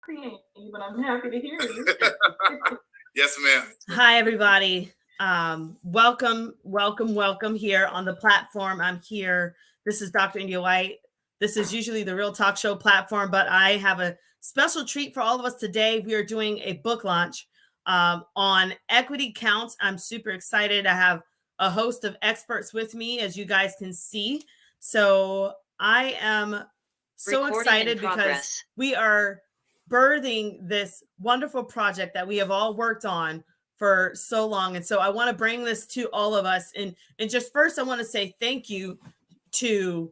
seeing you, but I'm happy to hear you. Yes, ma'am. Hi, everybody. Welcome here on the platform. I'm here. This is Dr. India White. This is usually the Real Talk Show platform, but I have a special treat for all of us today. We are doing a book launch on Equity Counts. I'm super excited. I have a host of experts with me, as you guys can see. So I am so excited because we are birthing this wonderful project that we have all worked on for so long. And so I want to bring this to all of us. And just first, I want to say thank you to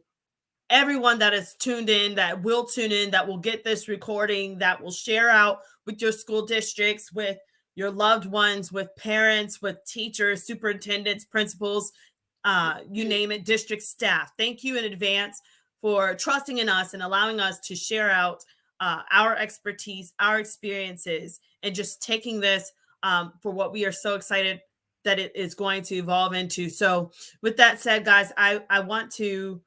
everyone that is tuned in, that will tune in, that will get this recording, that will share out with your school districts, with your loved ones, with parents, with teachers, superintendents, principals, you name it, district staff. Thank you in advance for trusting in us and allowing us to share out our expertise, our experiences, and just taking this for what we are so excited that it is going to evolve into. So with that said, guys, I want to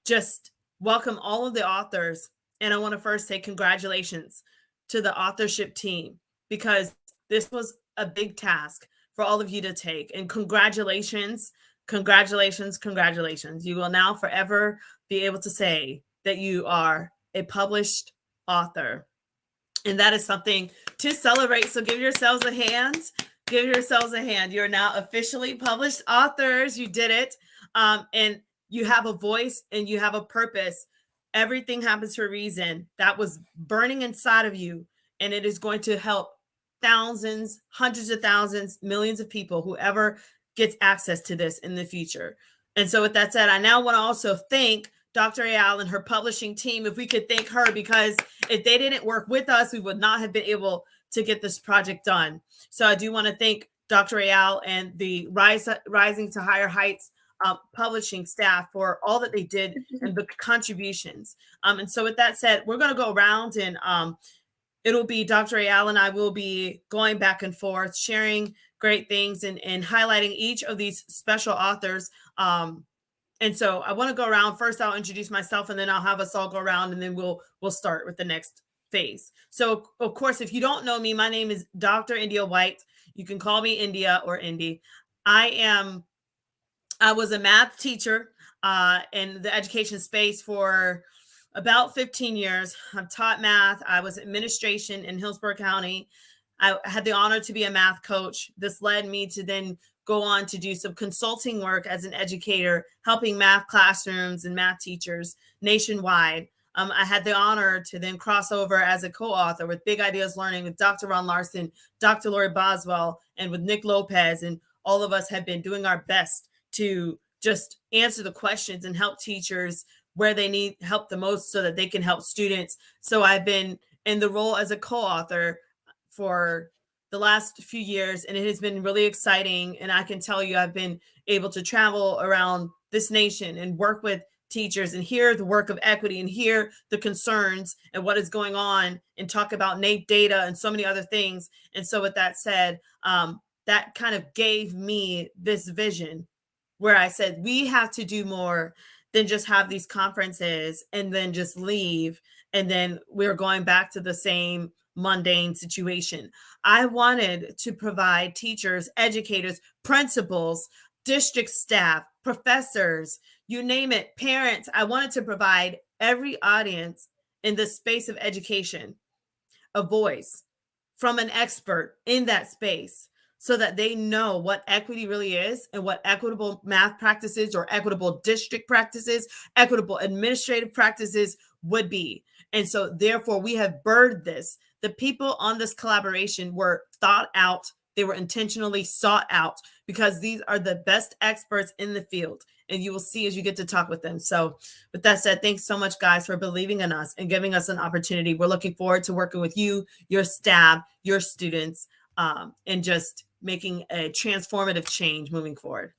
just welcome all of the authors. And I want to first say congratulations to the authorship team, because this was a big task for all of you to take. And congratulations. You will now forever be able to say that you are a published author. And that is something to celebrate. So give yourselves a hand. You're now officially published authors. You did it. And you have a voice and you have a purpose. Everything happens for a reason. That was burning inside of you. And it is going to help thousands, hundreds of thousands, millions of people, whoever gets access to this in the future. And so with that said, I now want to also thank Dr. Ayal and her publishing team. If we could thank her, because if they didn't work with us, we would not have been able to get this project done. So I do want to thank Dr. Ayal and the Rising to Higher Heights publishing staff for all that they did and the contributions. And so with that said, we're going to go around and it'll be Dr. Ayal and I will be going back and forth, sharing great things and highlighting each of these special authors. And so I want to go around. First, I'll introduce myself, and then I'll have us all go around, and then we'll start with the next phase. So, of course, if you don't know me, my name is Dr. India White. You can call me India or Indy. I was a math teacher in the education space for about 15 years. I've taught math. I was administration in Hillsborough County. I had the honor to be a math coach. This led me to then go on to do some consulting work as an educator, helping math classrooms and math teachers nationwide. I had the honor to then cross over as a co-author with Big Ideas Learning with Dr. Ron Larson, Dr. Lori Boswell, and with Nick Lopez. And all of us have been doing our best to just answer the questions and help teachers where they need help the most so that they can help students. So I've been in the role as a co-author for the last few years, and it has been really exciting. And I can tell you, I've been able to travel around this nation and work with teachers and hear the work of equity and hear the concerns and what is going on and talk about NAEP data and so many other things. And so with that said, that kind of gave me this vision where I said, we have to do more than just have these conferences and then just leave. And then we're going back to the same mundane situation. I wanted to provide teachers, educators, principals, district staff, professors, you name it, parents. I wanted to provide every audience in the space of education a voice from an expert in that space so that they know what equity really is and what equitable math practices or equitable district practices, equitable administrative practices would be. And so therefore we have birthed this. The people on this collaboration were thought out. They were intentionally sought out because these are the best experts in the field. And you will see as you get to talk with them. So with that said, thanks so much, guys, for believing in us and giving us an opportunity. We're looking forward to working with you, your staff, your students, and just making a transformative change moving forward.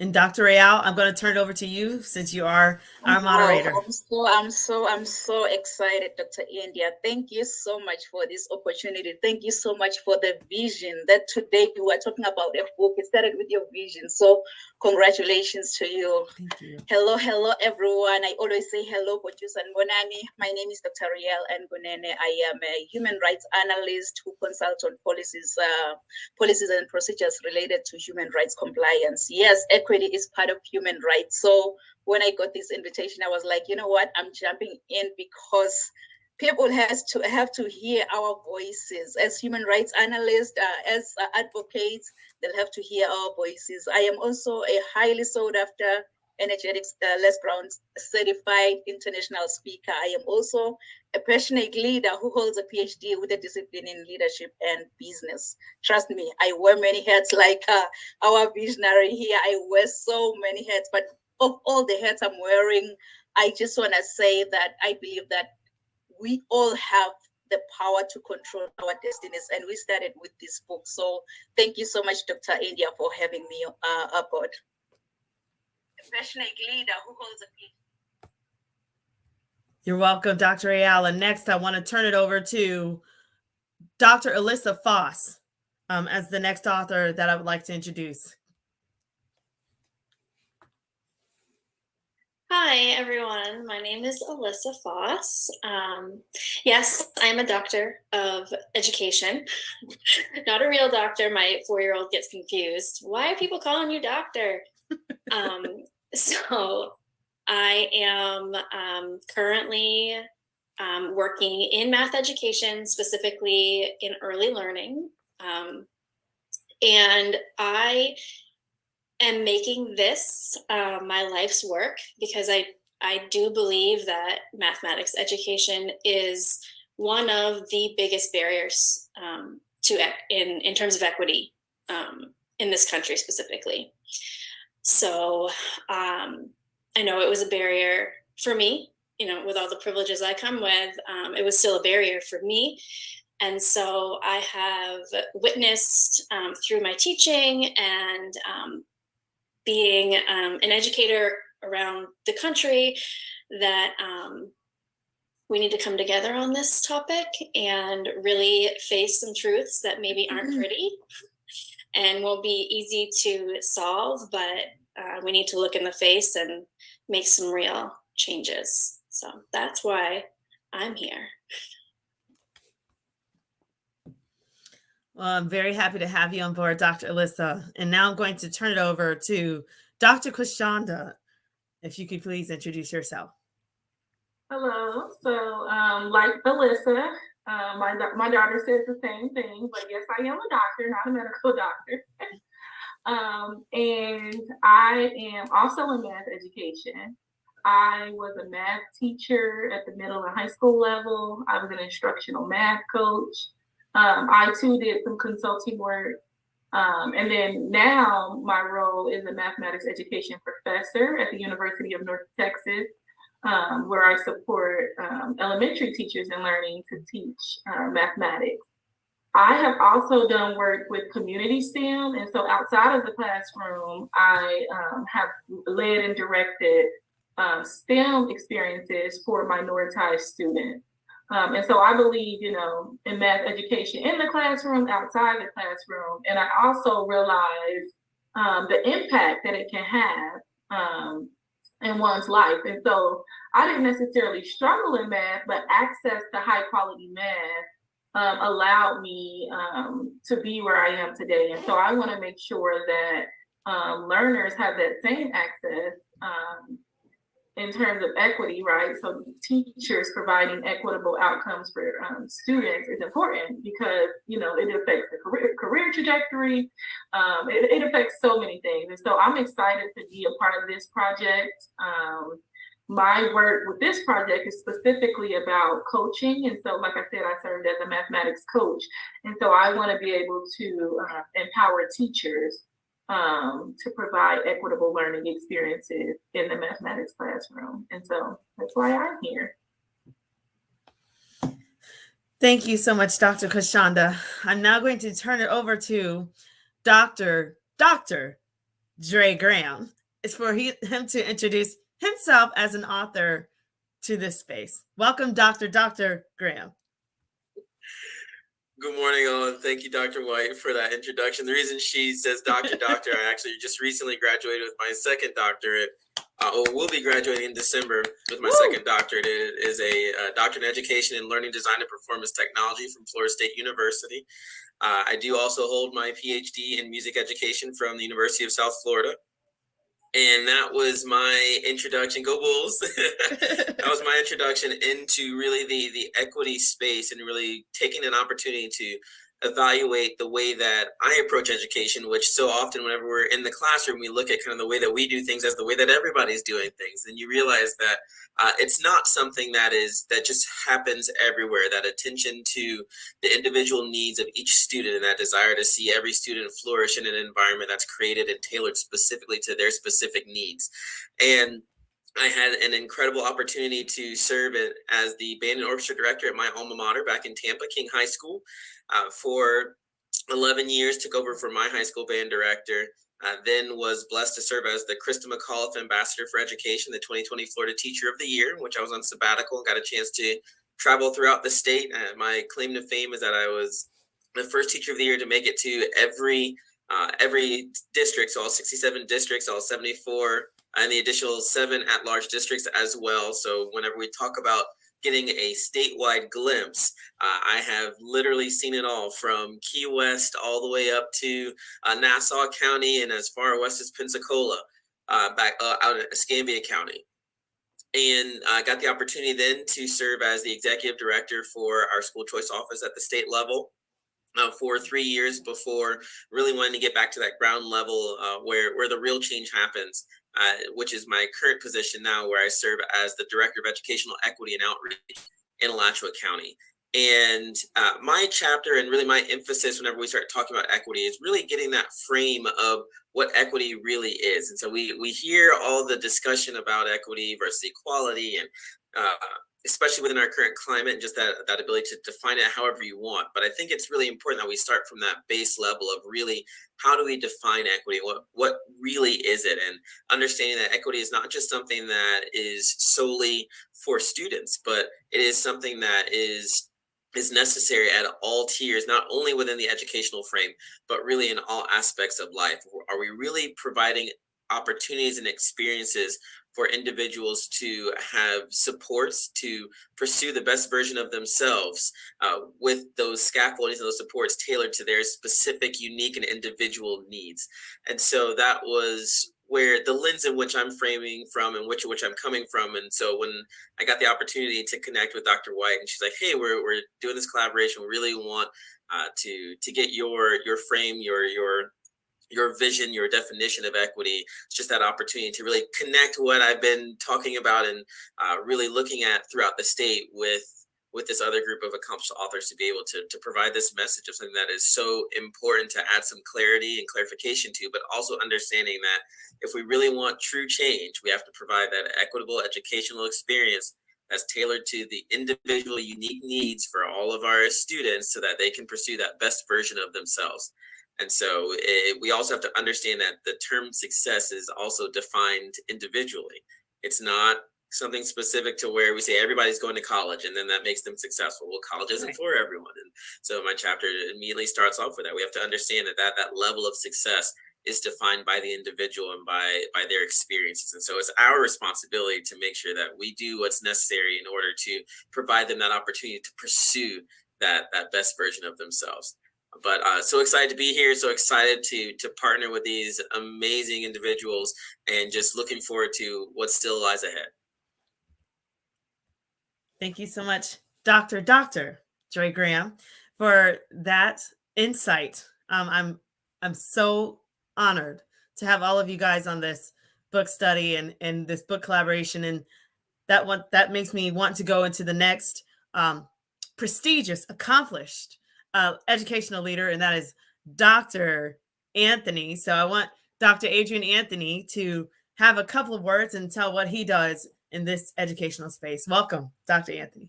And Dr. Ayal, I'm going to turn it over to you since you are our moderator. I'm so excited, Dr. India. Thank you so much for this opportunity. Thank you so much for the vision that today you are talking about a book. It started with your vision. So Congratulations to you. Thank you. Hello, everyone. I always say hello, producer Ngonani. My name is Dr. Riel Ngonene. I am a human rights analyst who consults on policies and procedures related to human rights compliance. Yes, equity is part of human rights. So when I got this invitation, I was like, you know what? I'm jumping in because people have to hear our voices as human rights analysts, as advocates. They'll have to hear our voices. I am also a highly sought after, energetic, Les Brown certified international speaker. I am also a passionate leader who holds a PhD with a discipline in leadership and business. Trust me, I wear many hats like our visionary here. I wear so many hats, but of all the hats I'm wearing, I just want to say that I believe that we all have the power to control our destinies, and we started with this book. So thank you so much, Dr. India, for having me aboard. A passionate leader who holds a PhD. You're welcome, Dr. Ayala. Next, I want to turn it over to Dr. Alyssa Foss as the next author that I would like to introduce. Hi, everyone. My name is Alyssa Foss. Yes, I'm a doctor of education, not a real doctor. My 4-year-old gets confused. Why are people calling you doctor? So I am currently working in math education, specifically in early learning. And I am making this my life's work because I do believe that mathematics education is one of the biggest barriers in terms of equity in this country specifically. So I know it was a barrier for me, with all the privileges I come with, it was still a barrier for me. And so I have witnessed through my teaching and being an educator around the country that we need to come together on this topic and really face some truths that maybe aren't pretty and won't be easy to solve, but we need to look in the face and make some real changes. So that's why I'm here. Well, I'm very happy to have you on board, Dr. Alyssa. And now I'm going to turn it over to Dr. Kushanda. If you could please introduce yourself. Hello. So, like Alyssa, my daughter says the same thing, but yes, I am a doctor, not a medical doctor. And I am also in math education. I was a math teacher at the middle and high school level. I was an instructional math coach. I too did some consulting work. And then now my role is a mathematics education professor at the University of North Texas, where I support elementary teachers in learning to teach mathematics. I have also done work with community STEM. And so outside of the classroom, I have led and directed STEM experiences for minoritized students. And so I believe, in math education in the classroom, outside the classroom. And I also realize the impact that it can have in one's life. And so I didn't necessarily struggle in math, but access to high quality math allowed me to be where I am today. And so I want to make sure that learners have that same access in terms of equity, right? So teachers providing equitable outcomes for students is important because, it affects the career trajectory. It affects so many things. And so I'm excited to be a part of this project. My work with this project is specifically about coaching. And so, like I said, I served as a mathematics coach. And so I want to be able to empower teachers to provide equitable learning experiences in the mathematics classroom. And so that's why I'm here. Thank you so much, Dr. Kushanda. I'm now going to turn it over to Dr. Dre Graham. It's for him to introduce himself as an author to this space. Welcome, Dr. Graham. Good morning, all, and thank you, Dr. White, for that introduction. The reason she says doctor, I actually just recently graduated with my second doctorate. Will be graduating in December with my second doctorate. It is a doctorate in education and learning design and performance technology from Florida State University. I do also hold my PhD in music education from the University of South Florida. And that was my introduction. Go Bulls! That was my introduction into really the equity space and really taking an opportunity to evaluate the way that I approach education, which so often whenever we're in the classroom, we look at kind of the way that we do things as the way that everybody's doing things. And you realize that it's not something that just happens everywhere. That attention to the individual needs of each student and that desire to see every student flourish in an environment that's created and tailored specifically to their specific needs. And I had an incredible opportunity to serve as the band and orchestra director at my alma mater back in Tampa, King High School, for 11 years, took over for my high school band director. Then was blessed to serve as the Krista McAuliffe Ambassador for Education, the 2020 Florida Teacher of the Year, in which I was on sabbatical and got a chance to travel throughout the state. My claim to fame is that I was the first Teacher of the Year to make it to every district, so all 67 districts, all 74, and the additional 7 at-large districts as well. So whenever we talk about getting a statewide glimpse, I have literally seen it all from Key West all the way up to Nassau County and as far west as Pensacola, back out in Escambia County. And I got the opportunity then to serve as the executive director for our school choice office at the state level. For 3 years before really wanting to get back to that ground level where the real change happens, which is my current position now, where I serve as the Director of Educational Equity and Outreach in Alachua County. And my chapter and really my emphasis whenever we start talking about equity is really getting that frame of what equity really is. And so we hear all the discussion about equity versus equality and especially within our current climate, and just that ability to define it however you want. But I think it's really important that we start from that base level of really, how do we define equity? What really is it? And understanding that equity is not just something that is solely for students, but it is something that is necessary at all tiers, not only within the educational frame, but really in all aspects of life. Are we really providing opportunities and experiences for individuals to have supports to pursue the best version of themselves with those scaffoldings and those supports tailored to their specific, unique, and individual needs? And so that was where the lens in which I'm framing from and which I'm coming from. And so when I got the opportunity to connect with Dr. White, and she's like, hey, we're doing this collaboration. We really want to get your frame, your vision, your definition of equity. It's just that opportunity to really connect what I've been talking about and really looking at throughout the state with this other group of accomplished authors to be able to provide this message of something that is so important to add some clarity and clarification to, but also understanding that if we really want true change, we have to provide that equitable educational experience that's tailored to the individual unique needs for all of our students so that they can pursue that best version of themselves. And so we also have to understand that the term success is also defined individually. It's not something specific to where we say everybody's going to college and then that makes them successful. Well, college isn't for everyone. And so my chapter immediately starts off with that. We have to understand that level of success is defined by the individual and by their experiences. And so it's our responsibility to make sure that we do what's necessary in order to provide them that opportunity to pursue that best version of themselves. But so excited to be here, so excited to partner with these amazing individuals and just looking forward to what still lies ahead. Thank you so much, Dr. Joy Graham, for that insight. I'm so honored to have all of you guys on this book study and this book collaboration, and that makes me want to go into the next prestigious, accomplished educational leader, and that is Dr. Anthony. So I want Dr. Adrian Anthony to have a couple of words and tell what he does in this educational space. Welcome, Dr. Anthony.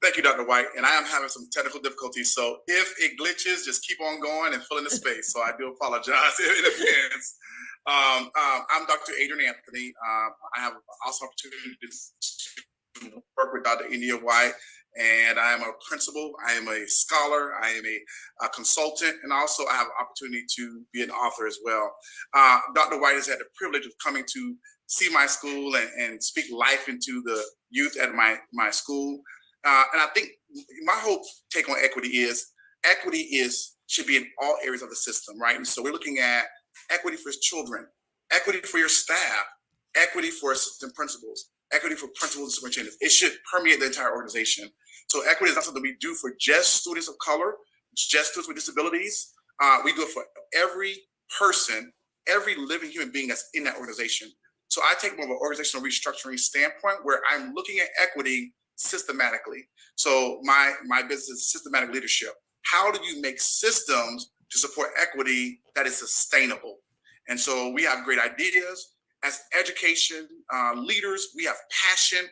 Thank you, Dr. White. And I am having some technical difficulties. So if it glitches, just keep on going and fill in the space. So I do apologize in advance. I'm Dr. Adrian Anthony. I have also opportunity to work with Dr. India White, and I am a principal, I am a scholar, I am a consultant, and also I have an opportunity to be an author as well. Dr. White has had the privilege of coming to see my school and speak life into the youth at my school. And I think my whole take on equity should be in all areas of the system, right? And so we're looking at equity for children, equity for your staff, equity for assistant principals, equity for principals and superintendents. It should permeate the entire organization. So equity is not something we do for just students of color, just students with disabilities. We do it for every person, every living human being that's in that organization. So I take more of an organizational restructuring standpoint where I'm looking at equity systematically. So my business is systematic leadership. How do you make systems to support equity that is sustainable? And so we have great ideas. As education leaders, we have passion,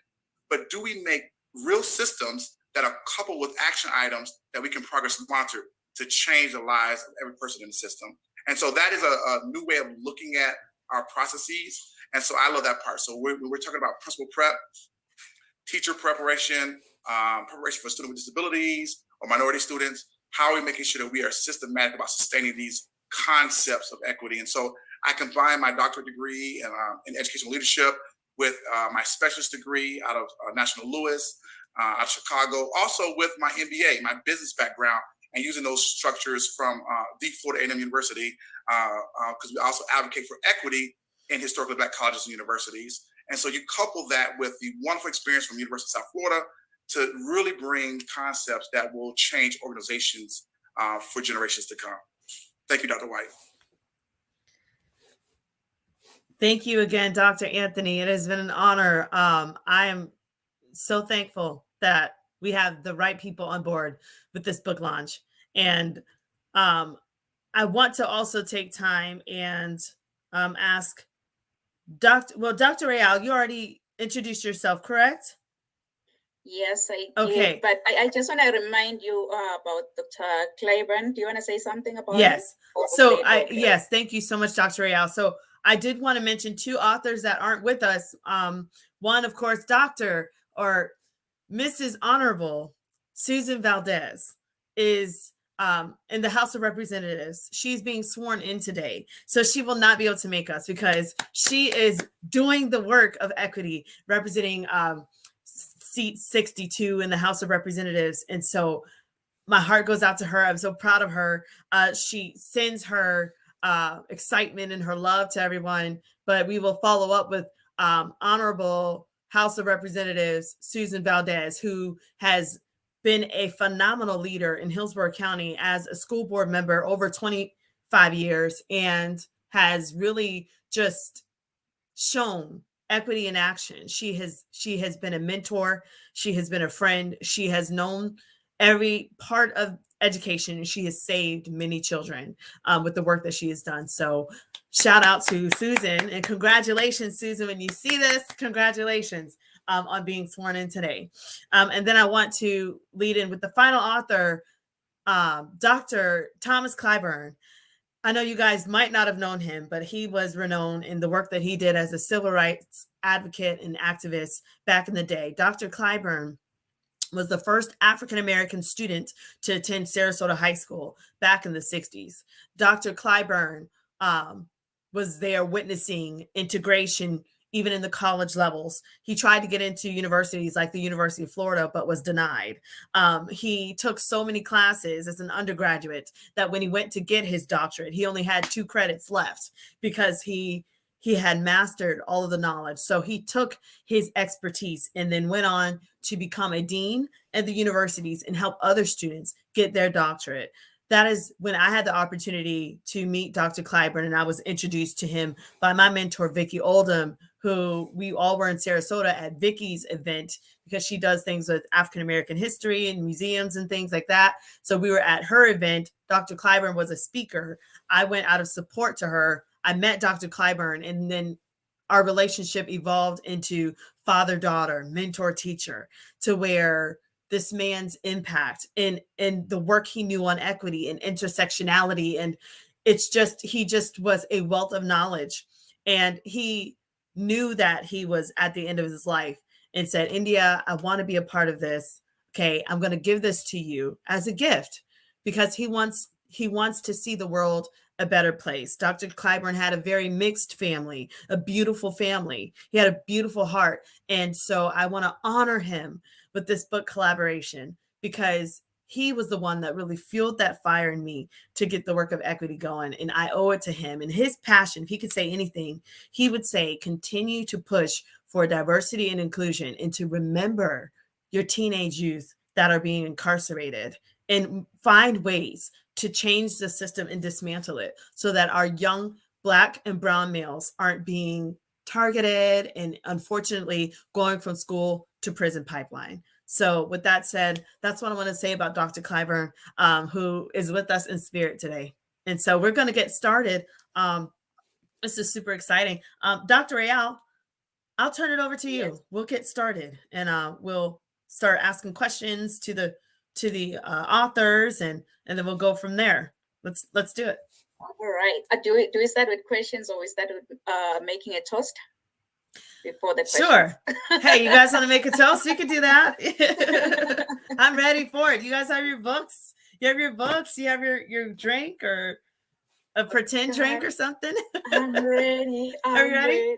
but do we make real systems that are coupled with action items that we can progress monitor to change the lives of every person in the system? And so that is a new way of looking at our processes. And so I love that part. So we're talking about principal prep, teacher preparation, preparation for students with disabilities or minority students. How are we making sure that we are systematic about sustaining these concepts of equity? And so I combine my doctorate degree in educational leadership with my specialist degree out of National Louis, out of Chicago, also with my MBA, my business background, and using those structures from the Florida A&M University, because we also advocate for equity in historically Black colleges and universities. And so you couple that with the wonderful experience from University of South Florida to really bring concepts that will change organizations for generations to come. Thank you, Dr. White. Thank you again, Dr. Anthony. It has been an honor. I am so thankful that we have the right people on board with this book launch. And I want to also take time and ask Dr. Real, you already introduced yourself, correct? Yes, I did. Okay. But I just want to remind you about Dr. Claiborne. Do you want to say something about Yes. it? So Okay. yes, thank you so much, Dr. Real. So I did want to mention two authors that aren't with us. One, of course, Dr. or Mrs. Honorable Susan Valdez is in the House of Representatives. She's being sworn in today. So she will not be able to make us because she is doing the work of equity, representing seat 62 in the House of Representatives. And so my heart goes out to her. I'm so proud of her. She sends her excitement and her love to everyone, but we will follow up with Honorable House of Representatives Susan Valdez, who has been a phenomenal leader in Hillsborough County as a school board member over 25 years and has really just shown equity in action. She has been a mentor. She has been a friend. She has known every part of education, and she has saved many children with the work that she has done. So shout out to Susan, and congratulations, Susan. When you see this, congratulations on being sworn in today. And then I want to lead in with the final author, Dr. Thomas Clyburn. I know you guys might not have known him, but he was renowned in the work that he did as a civil rights advocate and activist back in the day. Dr. Clyburn was the first African-American student to attend Sarasota High School back in the 60s. Dr. Clyburn was there witnessing integration even in the college levels. He tried to get into universities like the University of Florida, but was denied. He took so many classes as an undergraduate that when he went to get his doctorate, he only had 2 credits left because he had mastered all of the knowledge. So he took his expertise and then went on to become a dean at the universities and help other students get their doctorate. That is when I had the opportunity to meet Dr. Clyburn, and I was introduced to him by my mentor, Vicki Oldham, who we all were in Sarasota at Vicki's event because she does things with African-American history and museums and things like that. So we were at her event. Dr. Clyburn was a speaker. I went out of support to her. I met Dr. Clyburn, and then our relationship evolved into father-daughter, mentor-teacher, to where this man's impact in the work he knew on equity and intersectionality. And he just was a wealth of knowledge. And he knew that he was at the end of his life. and said, India, I want to be a part of this. Okay, I'm going to give this to you as a gift because he wants to see the world a better place. Dr. Clyburn had a very mixed family, a beautiful family. He had a beautiful heart. And so I want to honor him with this book collaboration because he was the one that really fueled that fire in me to get the work of equity going. And I owe it to him. And his passion, if he could say anything, he would say, continue to push for diversity and inclusion and to remember your teenage youth that are being incarcerated and find ways to change the system and dismantle it so that our young Black and brown males aren't being targeted and unfortunately going from school to prison pipeline. So with that said, that's what I want to say about Dr. Clyburn, who is with us in spirit today. And so we're going to get started. This is super exciting. Dr. Ayal, I'll turn it over to you. Yes. We'll get started and we'll start asking questions to the authors and then we'll go from there. Let's do it. All right. Do we start with questions or we start with making a toast before the questions? Sure. Hey, you guys want to make a toast? We could do that. I'm ready for it. You guys have your books? You have your books? You have your drink or a pretend drink or something? I'm ready. Are you ready?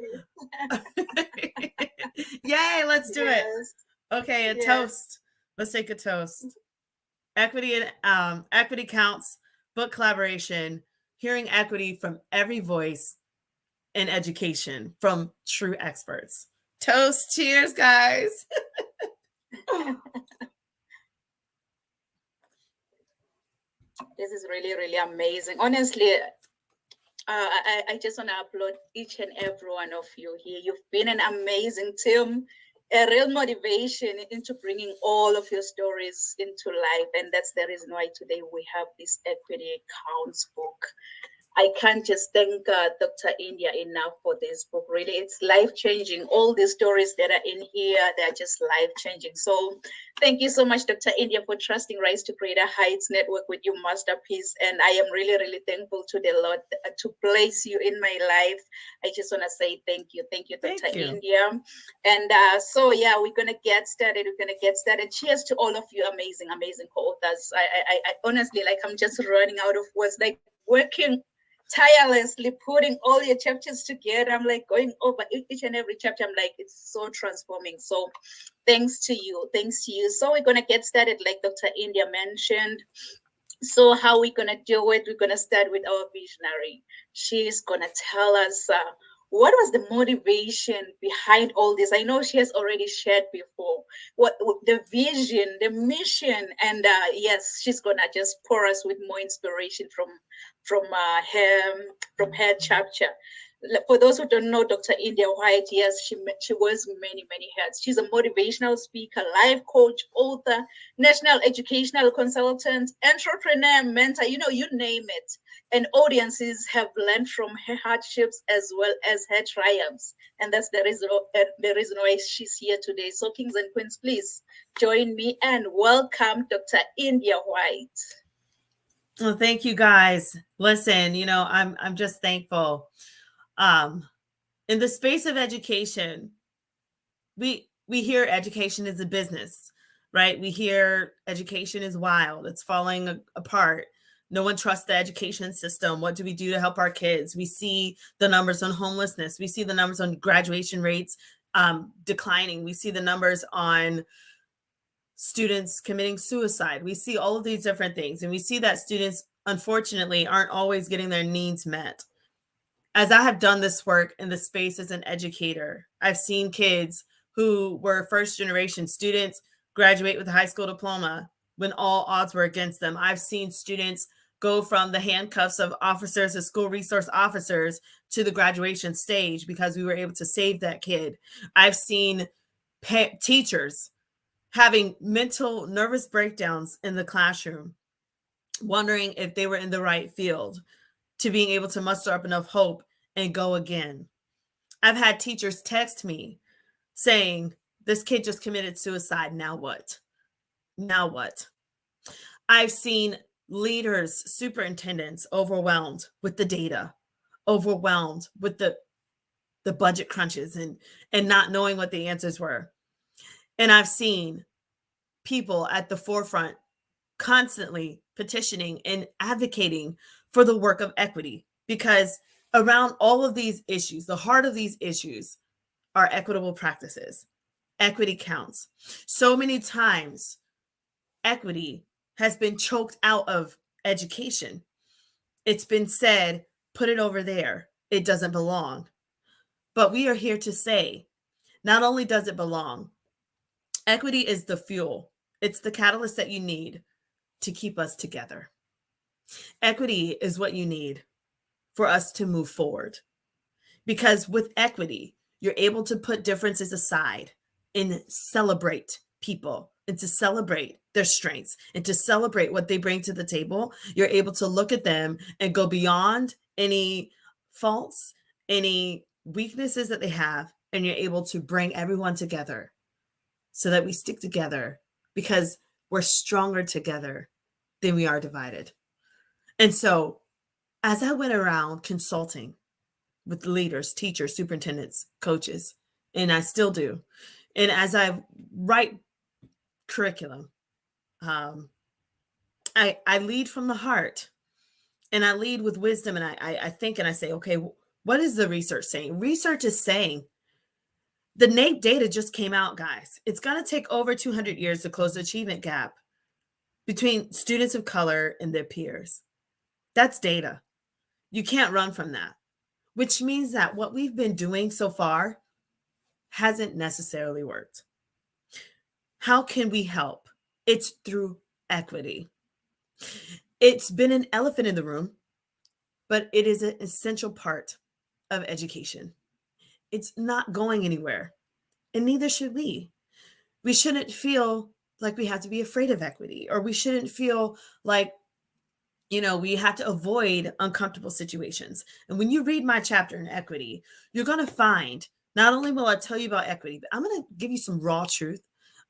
Yay, let's do it. Yes. Okay, a Yes. toast. Let's take a toast. Equity and equity counts, book collaboration, hearing equity from every voice in education from true experts. Toast, cheers, guys. This is really, really amazing. Honestly, I just want to applaud each and every one of you here. You've been an amazing team, a real motivation into bringing all of your stories into life. And that's the reason why today we have this Equity Counts book. I can't just thank Dr. India enough for this book. Really, it's life-changing. All the stories that are in here, they're just life-changing. So thank you so much, Dr. India, for trusting Rise to Greater Heights Network with your masterpiece. And I am really, really thankful to the Lord to place you in my life. I just want to say thank you. Thank you, Dr. Thank you. India. And so, yeah, we're going to get started. Cheers to all of you amazing, amazing co-authors. I honestly, like, I'm just running out of words, like working tirelessly putting all your chapters together. I'm like going over each and every chapter. I'm like, it's so transforming. So thanks to you. So we're going to get started like Dr. India mentioned. So how we're going to do it, we're going to start with our visionary. She's going to tell us what was the motivation behind all this. I know she has already shared before what the vision, the mission, and yes, she's going to just pour us with more inspiration from her chapter. For those who don't know Dr. India White, yes, she wears many hats. She's a motivational speaker, life coach, author, national educational consultant, entrepreneur, mentor, you name it. And audiences have learned from her hardships as well as her triumphs. And that's the reason why she's here today. So kings and queens, please join me and welcome Dr. India White. Well, thank you guys. Listen, I'm just thankful. In the space of education, we hear education is a business, right? We hear education is wild. It's falling apart. No one trusts the education system. What do we do to help our kids? We see the numbers on homelessness. We see the numbers on graduation rates declining. We see the numbers on students committing suicide. We see all of these different things. And we see that students, unfortunately, aren't always getting their needs met. As I have done this work in the space as an educator, I've seen kids who were first generation students graduate with a high school diploma when all odds were against them. I've seen students go from the handcuffs of officers as school resource officers to the graduation stage because we were able to save that kid. I've seen teachers having mental nervous breakdowns in the classroom, wondering if they were in the right field, to being able to muster up enough hope and go again. I've had teachers text me saying, this kid just committed suicide. Now what? Now what? I've seen leaders, superintendents overwhelmed with the data, overwhelmed with the budget crunches and not knowing what the answers were. And I've seen people at the forefront constantly petitioning and advocating for the work of equity, because around all of these issues, the heart of these issues are equitable practices. Equity counts. So many times, equity has been choked out of education. It's been said, put it over there. It doesn't belong. But we are here to say, not only does it belong, equity is the fuel. It's the catalyst that you need to keep us together. Equity is what you need for us to move forward. Because with equity, you're able to put differences aside and celebrate people, and to celebrate their strengths, and to celebrate what they bring to the table. You're able to look at them and go beyond any faults, any weaknesses that they have, and you're able to bring everyone together so that we stick together, because we're stronger together than we are divided. And so, as I went around consulting with leaders, teachers, superintendents, coaches, and I still do, and as I write curriculum, I lead from the heart, and I lead with wisdom, and I think and I say, okay, what is the research saying? Research is saying the NAEP data just came out, guys. It's going to take over 200 years to close the achievement gap between students of color and their peers. That's data. You can't run from that, which means that what we've been doing so far hasn't necessarily worked. How can we help? It's through equity. It's been an elephant in the room, but it is an essential part of education. It's not going anywhere, and neither should we. We shouldn't feel like we have to be afraid of equity, or we shouldn't feel like, we have to avoid uncomfortable situations. And when you read my chapter in equity, you're going to find, not only will I tell you about equity, but I'm going to give you some raw truth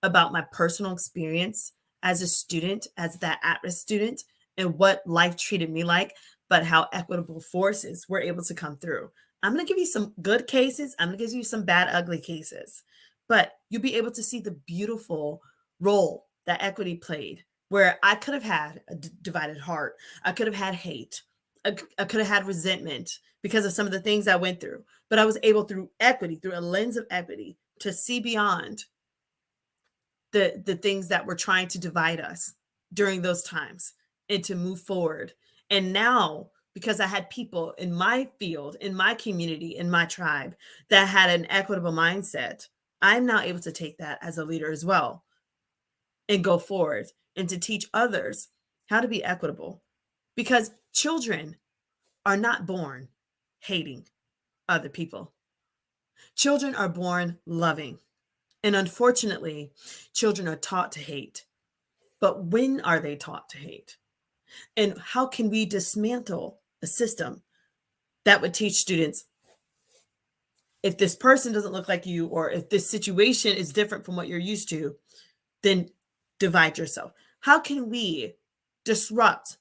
about my personal experience as a student, as that at-risk student, and what life treated me like, but how equitable forces were able to come through. I'm going to give you some good cases. I'm going to give you some bad, ugly cases, but you'll be able to see the beautiful role that equity played, where I could have had a divided heart. I could have had hate. I could have had resentment because of some of the things I went through. But I was able, through equity, through a lens of equity, to see beyond the things that were trying to divide us during those times, and to move forward. And now, because I had people in my field, in my community, in my tribe that had an equitable mindset, I'm now able to take that as a leader as well and go forward and to teach others how to be equitable, because children are not born hating other people. Children are born loving. And unfortunately, children are taught to hate. But when are they taught to hate? And how can we dismantle a system that would teach students, if this person doesn't look like you, or if this situation is different from what you're used to, then divide yourself? How can we disrupt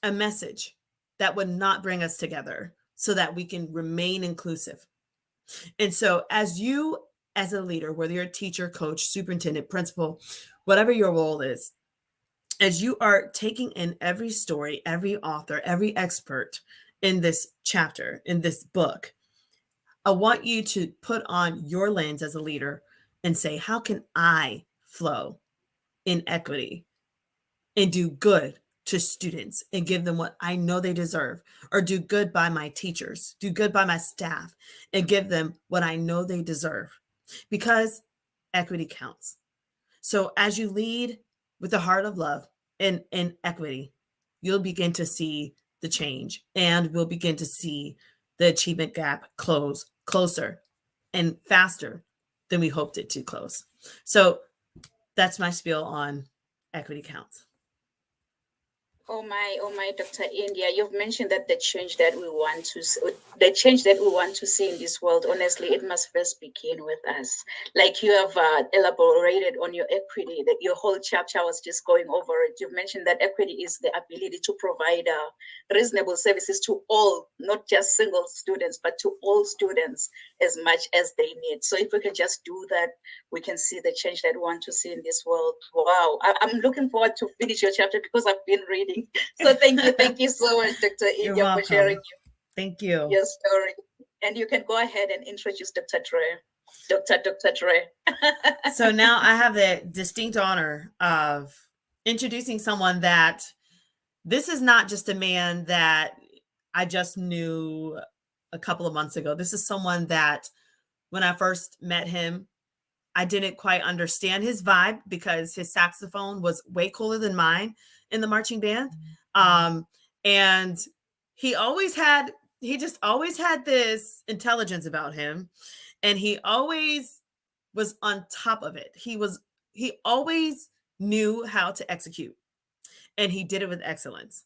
a message that would not bring us together so that we can remain inclusive? And so as you, as a leader, whether you're a teacher, coach, superintendent, principal, whatever your role is, as you are taking in every story, every author, every expert in this chapter, in this book, I want you to put on your lens as a leader and say, how can I flow in equity and do good to students and give them what I know they deserve, or do good by my teachers, do good by my staff, and give them what I know they deserve, because equity counts. So as you lead with the heart of love and equity, you'll begin to see the change, and we'll begin to see the achievement gap close closer and faster than we hoped it to close. So that's my spiel on equity counts. Oh my, Dr. India, you've mentioned that the change that we want to see in this world, honestly, it must first begin with us. Like you have elaborated on your equity, that your whole chapter was just going over it. You've mentioned that equity is the ability to provide reasonable services to all, not just single students, but to all students, as much as they need. So if we can just do that, we can see the change that we want to see in this world. Wow, I'm looking forward to finish your chapter because I've been reading. So thank you so much, Dr. You're India, for sharing Thank you. your story. And you can go ahead and introduce Dr. Trey. Dr. Trey. So now I have the distinct honor of introducing someone that this is not just a man that I just knew a couple of months ago. This is someone that when I first met him, I didn't quite understand his vibe because his saxophone was way cooler than mine in the marching band. And he just always had this intelligence about him. And he always was on top of it. He always knew how to execute, and he did it with excellence.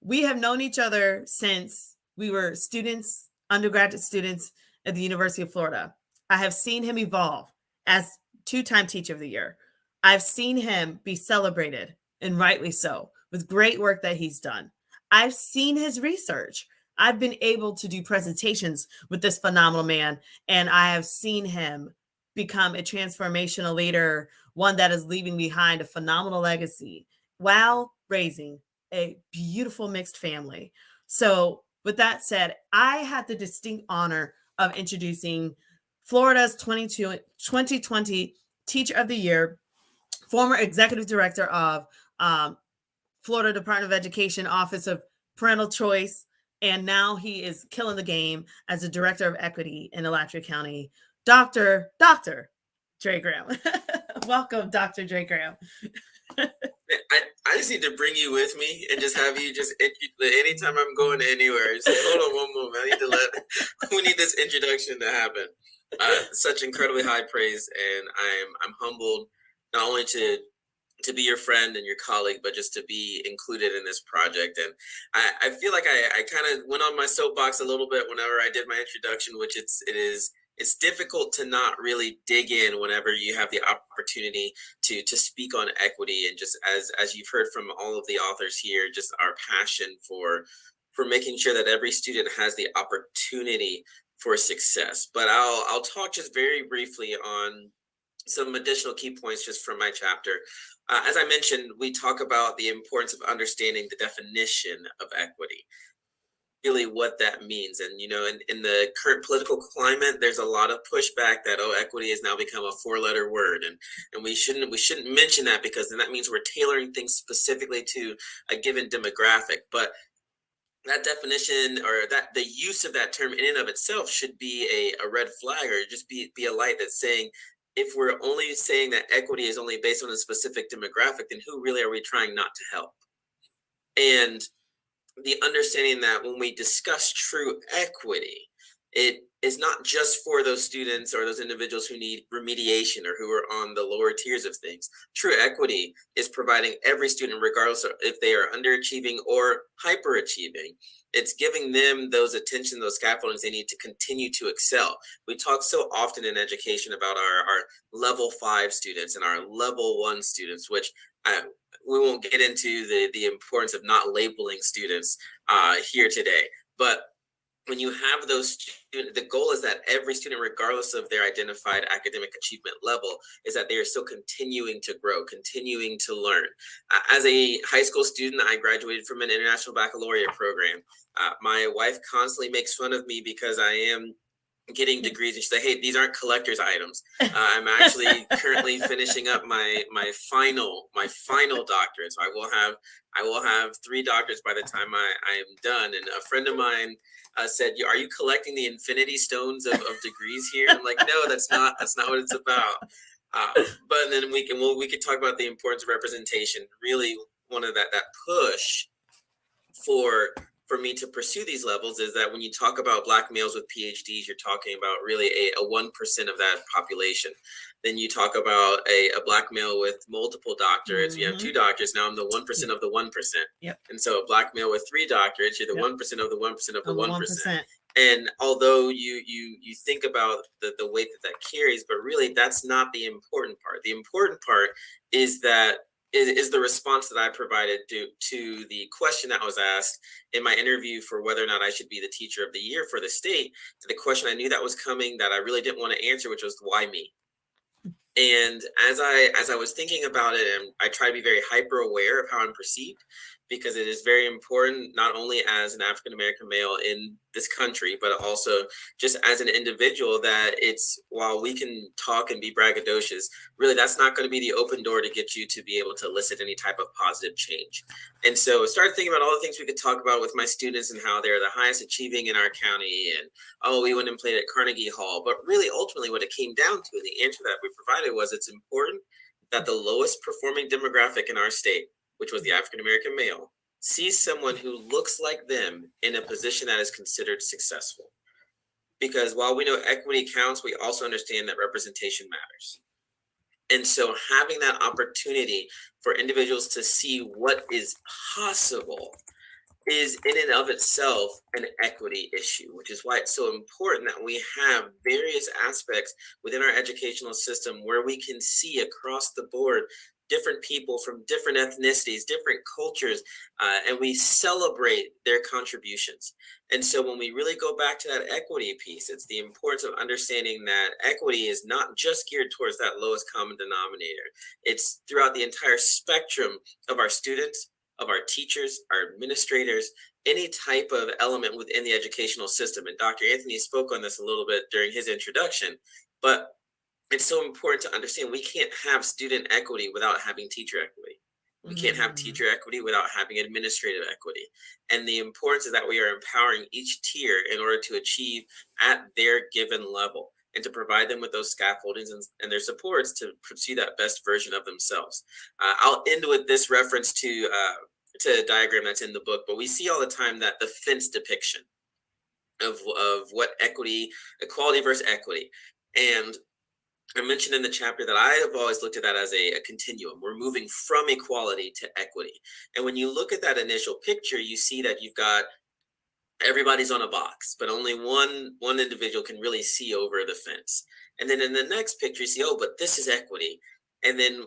We have known each other since we were students, undergraduate students at the University of Florida. I have seen him evolve as two-time Teacher of the Year. I've seen him be celebrated, and rightly so, with great work that he's done. I've seen his research. I've been able to do presentations with this phenomenal man, and I have seen him become a transformational leader, one that is leaving behind a phenomenal legacy while raising a beautiful mixed family. So with that said, I had the distinct honor of introducing Florida's 2020 Teacher of the Year, former executive director of Florida Department of Education Office of Parental Choice, and now he is killing the game as a director of equity in Alachua County, Dr. Dre Graham. Welcome, Dr. Dre Graham. I just need to bring you with me and just have you just anytime I'm going anywhere. Just hold on one moment. We need this introduction to happen. Such incredibly high praise, and I'm humbled not only to be your friend and your colleague, but just to be included in this project. And I feel like I kind of went on my soapbox a little bit whenever I did my introduction, which it's difficult to not really dig in whenever you have the opportunity to speak on equity. And just as you've heard from all of the authors here, just our passion for making sure that every student has the opportunity for success. But I'll talk just very briefly on some additional key points just from my chapter. As I mentioned, we talk about the importance of understanding the definition of equity, really what that means. And, in the current political climate, there's a lot of pushback that, equity has now become a four-letter word. And we shouldn't mention that, because then that means we're tailoring things specifically to a given demographic. But that definition, or that the use of that term in and of itself, should be a red flag, or just be a light that's saying, if we're only saying that equity is only based on a specific demographic, then who really are we trying not to help? And the understanding that when we discuss true equity, it is not just for those students or those individuals who need remediation or who are on the lower tiers of things. True equity is providing every student, regardless of if they are underachieving or hyperachieving, it's giving them those attention, those scaffoldings they need to continue to excel. We talk so often in education about our level 5 students and our level 1 students, which we won't get into the importance of not labeling students here today. But when you have those students, the goal is that every student, regardless of their identified academic achievement level, is that they are still continuing to grow, continuing to learn. As a high school student, I graduated from an international baccalaureate program. My wife constantly makes fun of me because I am getting degrees, and she said, "Hey, these aren't collector's items." I'm actually currently finishing up my final doctorate. So I will have 3 doctorates by the time I am done. And a friend of mine said, "Are you collecting the infinity stones of degrees here?" I'm like, "No, that's not what it's about." But then we can talk about the importance of representation. Really, one of that push for me to pursue these levels is that when you talk about Black males with PhDs, you're talking about really a 1% of that population. Then you talk about a Black male with multiple doctorates. Mm-hmm. You have 2 doctorates. Now I'm the 1% of the 1%. Yep. And so a Black male with 3 doctorates, you're the 1% of the 1% of the 1%. And although you think about the weight that carries, but really that's not the important part. The important part is that is the response that I provided to the question that was asked in my interview for whether or not I should be the teacher of the year for the state, to the question I knew that was coming that I really didn't want to answer, which was why me? And as I was thinking about it, and I try to be very hyper aware of how I'm perceived, because it is very important, not only as an African American male in this country, but also just as an individual, that it's, while we can talk and be braggadocious, really that's not going to be the open door to get you to be able to elicit any type of positive change. And so I started thinking about all the things we could talk about with my students and how they're the highest achieving in our county, and we went and played at Carnegie Hall. But really, ultimately, what it came down to, the answer that we provided was, it's important that the lowest performing demographic in our state, which was the African American male, sees someone who looks like them in a position that is considered successful. Because while we know equity counts, we also understand that representation matters. And so having that opportunity for individuals to see what is possible is in and of itself an equity issue, which is why it's so important that we have various aspects within our educational system where we can see across the board different people from different ethnicities, different cultures, and we celebrate their contributions. And so when we really go back to that equity piece, it's the importance of understanding that equity is not just geared towards that lowest common denominator. It's throughout the entire spectrum of our students, of our teachers, our administrators, any type of element within the educational system. And Dr. Anthony spoke on this a little bit during his introduction, but it's so important to understand we can't have student equity without having teacher equity. We can't have teacher equity without having administrative equity. And the importance is that we are empowering each tier in order to achieve at their given level, and to provide them with those scaffoldings and their supports to pursue that best version of themselves. I'll end with this reference to a diagram that's in the book, but we see all the time that the fence depiction of what equality versus equity. And I mentioned in the chapter that I have always looked at that as a continuum. We're moving from equality to equity. And when you look at that initial picture, you see that you've got everybody's on a box, but only one individual can really see over the fence. And then in the next picture, you see, oh, but this is equity. And then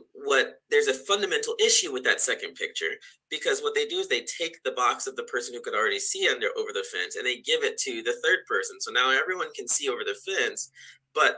there's a fundamental issue with that second picture, because what they do is they take the box of the person who could already see over the fence, and they give it to the third person. So now everyone can see over the fence. But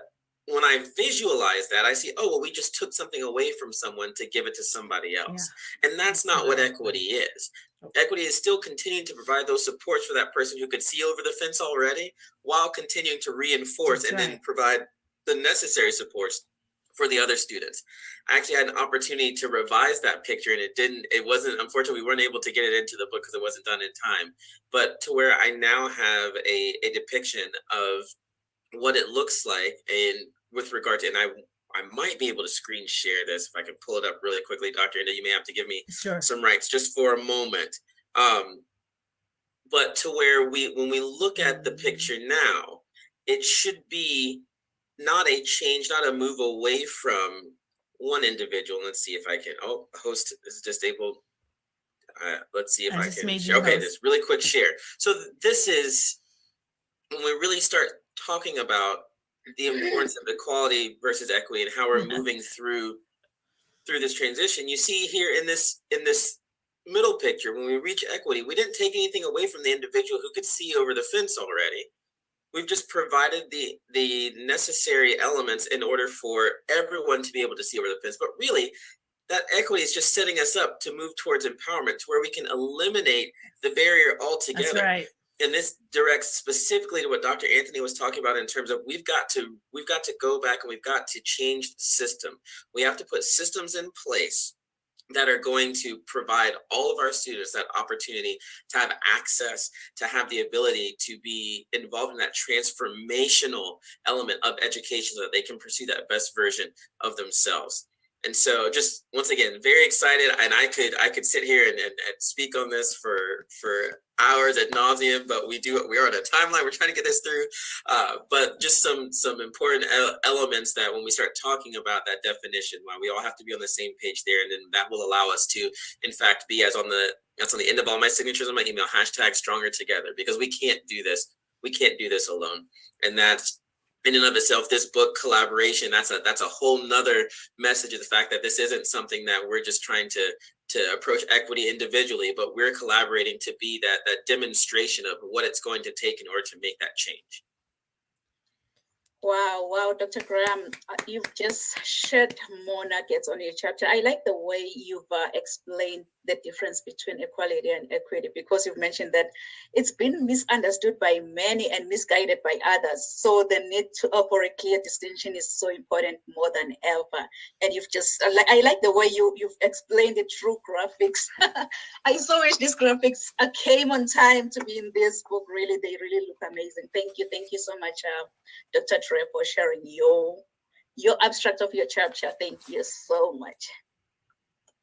when I visualize that, I see, oh, well, we just took something away from someone to give it to somebody else. Yeah. And that's not what equity is. Equity is still continuing to provide those supports for that person who could see over the fence already, while continuing to reinforce then provide the necessary supports for the other students. I actually had an opportunity to revise that picture, and unfortunately, we weren't able to get it into the book because it wasn't done in time, but to where I now have a depiction of what it looks like, and with regard to, and I might be able to screen share this if I can pull it up really quickly. Dr. Inda, you may have to give me some rights just for a moment. But to where when we look at the picture now, it should be not a change, not a move away from one individual. Let's see if I can, host is disabled. Let's see if I can share. Okay, this really quick share. So this is when we really start talking about the importance of equality versus equity and how we're moving through this transition. You see here in this middle picture, when we reach equity, we didn't take anything away from the individual who could see over the fence already. We've just provided the necessary elements in order for everyone to be able to see over the fence. But really, that equity is just setting us up to move towards empowerment, to where we can eliminate the barrier altogether. That's right. And this directs specifically to what Dr. Anthony was talking about in terms of we've got to go back and we've got to change the system. We have to put systems in place that are going to provide all of our students that opportunity to have access, to have the ability to be involved in that transformational element of education so that they can pursue that best version of themselves. And so just once again, very excited. And I could sit here and speak on this for hours ad nauseum, but we're on a timeline. We're trying to get this through. But just some important elements that when we start talking about that definition, why we all have to be on the same page there. And then that will allow us to, in fact, be that's on the end of all my signatures on my email, #Stronger together, because we can't do this. We can't do this alone. And that's in and of itself, this book collaboration, that's a whole nother message of the fact that this isn't something that we're just trying to approach equity individually, but we're collaborating to be that demonstration of what it's going to take in order to make that change. Wow, Dr. Graham, you've just shed more nuggets on your chapter. I like the way you've explained the difference between equality and equity, because you've mentioned that it's been misunderstood by many and misguided by others. So the need for a clear distinction is so important more than ever. And you've just, I like the way you've explained it through graphics. I so wish these graphics came on time to be in this book. Really, they really look amazing. Thank you so much, Dr. Trey, for sharing your abstract of your chapter. Thank you so much.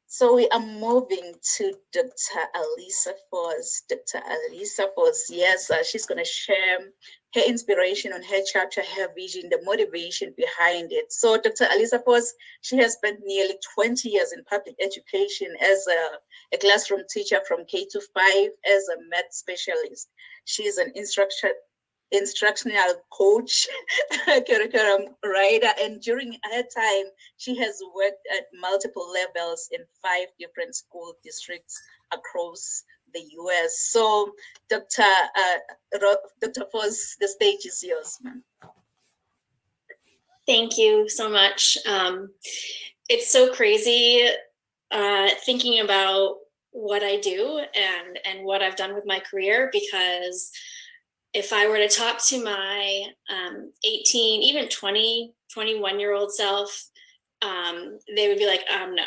So we are moving to Dr. Alisa Foz. Dr. Alisa Foz, yes, she's going to share her inspiration on her chapter, her vision, the motivation behind it. So Dr. Alisa Foz, she has spent nearly 20 years in public education as a classroom teacher from K to 5, as a math specialist. She is an instructional coach, curriculum writer, and during her time, she has worked at multiple levels in 5 different school districts across the US. So, Dr. Foz, the stage is yours, ma'am. Thank you so much. It's so crazy thinking about what I do and what I've done with my career, because if I were to talk to my 18, even 20, 21-year-old self, they would be like, no.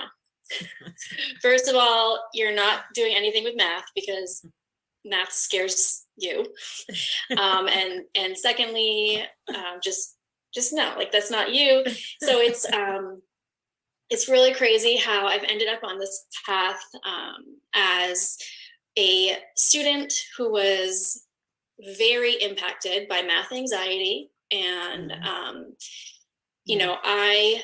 First of all, you're not doing anything with math because math scares you. And secondly, just no, like that's not you. So it's really crazy how I've ended up on this path as a student who was very impacted by math anxiety. And, you know, I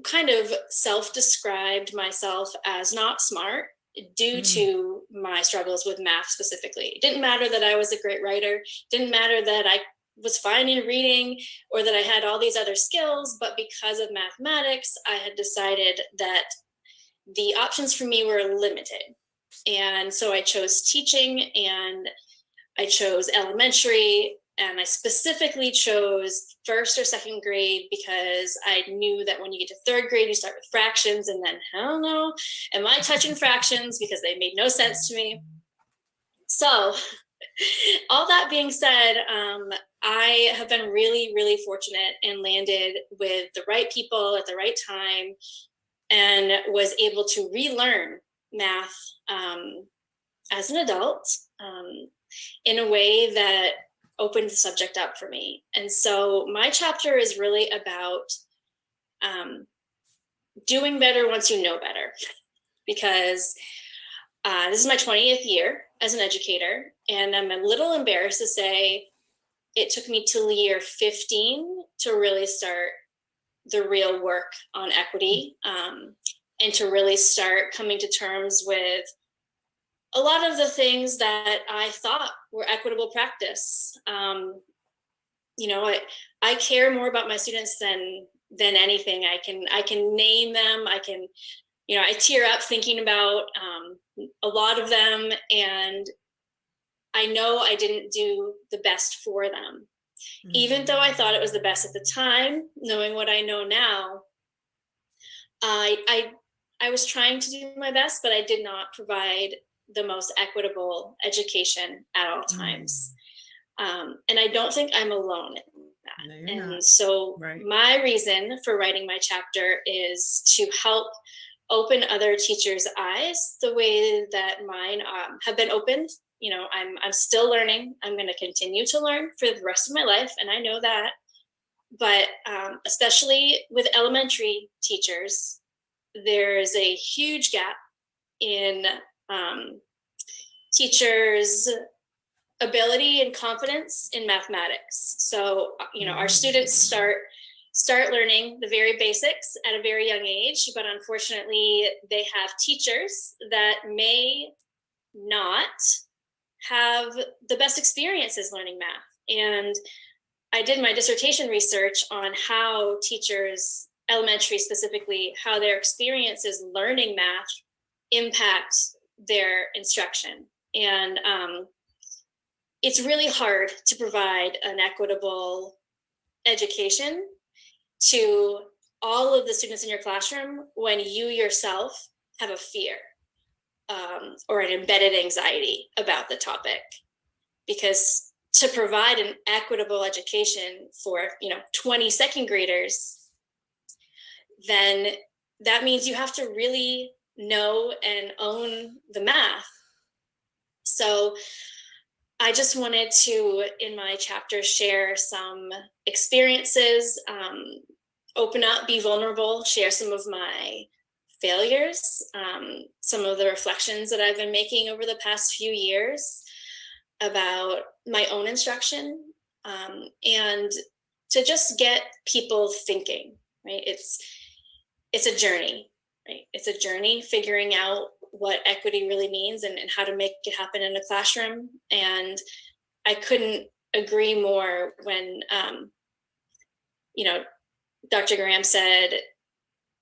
kind of self-described myself as not smart due to my struggles with math specifically. It didn't matter that I was a great writer, didn't matter that I was fine in reading or that I had all these other skills, but because of mathematics, I had decided that the options for me were limited. And so I chose teaching, and I chose elementary, and I specifically chose 1st or 2nd grade because I knew that when you get to 3rd grade, you start with fractions, and then hell no, am I touching fractions, because they made no sense to me. So all that being said, I have been really, really fortunate and landed with the right people at the right time, and was able to relearn math as an adult in a way that opened the subject up for me. And so my chapter is really about doing better once you know better, because this is my 20th year as an educator, and I'm a little embarrassed to say it took me till year 15 to really start the real work on equity, and to really start coming to terms with a lot of the things that I thought were equitable practice. You know, I care more about my students than anything. I can name them. I can, you know, I tear up thinking about a lot of them, and I know I didn't do the best for them. Even though I thought it was the best at the time, knowing what I know now, I was trying to do my best, but I did not provide the most equitable education at all times. And I don't think I'm alone in that. No, and not. So Right. My reason for writing my chapter is to help open other teachers' eyes the way that mine have been opened. You know, I'm still learning. I'm going to continue to learn for the rest of my life, and I know that. But especially with elementary teachers, there is a huge gap in teachers' ability and confidence in mathematics. So, you know, our students start learning the very basics at a very young age, but unfortunately they have teachers that may not have the best experiences learning math. And I did my dissertation research on how teachers, elementary specifically, how their experiences learning math impact their instruction. And it's really hard to provide an equitable education to all of the students in your classroom when you yourself have a fear or an embedded anxiety about the topic. Because to provide an equitable education for 20 second graders, then that means you have to really know and own the math. So I just wanted to, in my chapter, share some experiences, open up, be vulnerable, share some of my failures, some of the reflections that I've been making over the past few years about my own instruction, and to just get people thinking, right? It's a journey, right? It's a journey figuring out what equity really means and how to make it happen in a classroom. And I couldn't agree more when, Dr. Graham said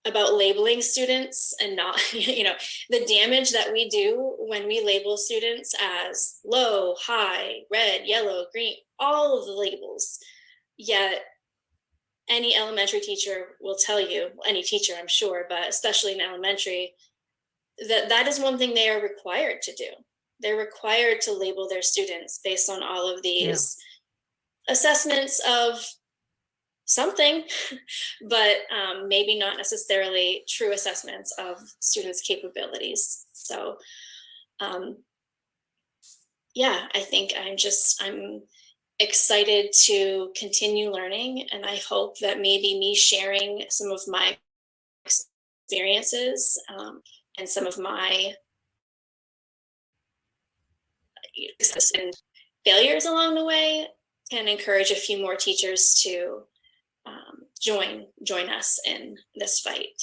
about labeling students and not, the damage that we do when we label students as low, high, red, yellow, green, all of the labels. Yet any elementary teacher will tell you, any teacher, I'm sure, but especially in elementary, that is one thing they are required to do. They're required to label their students based on all of these assessments of something, but maybe not necessarily true assessments of students' capabilities. So I think I'm excited to continue learning, and I hope that maybe me sharing some of my experiences and some of my success and failures along the way can encourage a few more teachers to join us in this fight.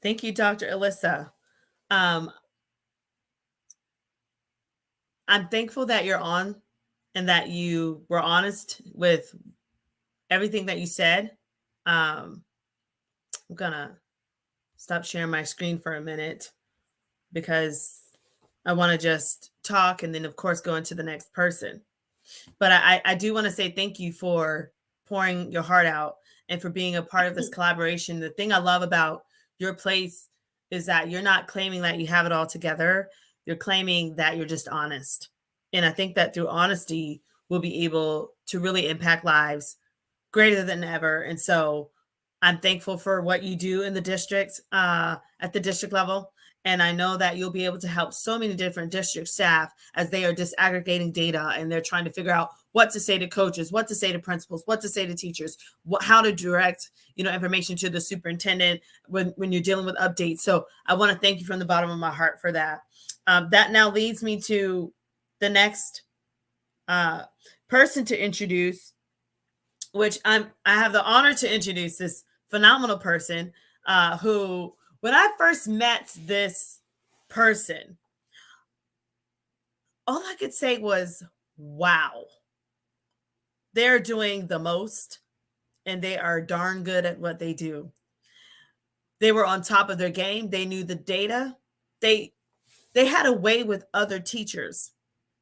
Thank you, Dr. Alyssa. I'm thankful that you're on and that you were honest with everything that you said. I'm gonna stop sharing my screen for a minute because I want to just talk and then, of course, go into the next person. But I do want to say thank you for pouring your heart out and for being a part of this collaboration. The thing I love about your place is that you're not claiming that you have it all together. You're claiming that you're just honest. And I think that through honesty, we'll be able to really impact lives greater than ever. And so I'm thankful for what you do in the district, at the district level. And I know that you'll be able to help so many different district staff as they are disaggregating data and they're trying to figure out what to say to coaches, what to say to principals, what to say to teachers, how to direct, information to the superintendent when you're dealing with updates. So I want to thank you from the bottom of my heart for that. That now leads me to the next person to introduce, which I have the honor to introduce this phenomenal person who, when I first met this person, all I could say was, wow, they're doing the most and they are darn good at what they do. They were on top of their game. They knew the data. They had a way with other teachers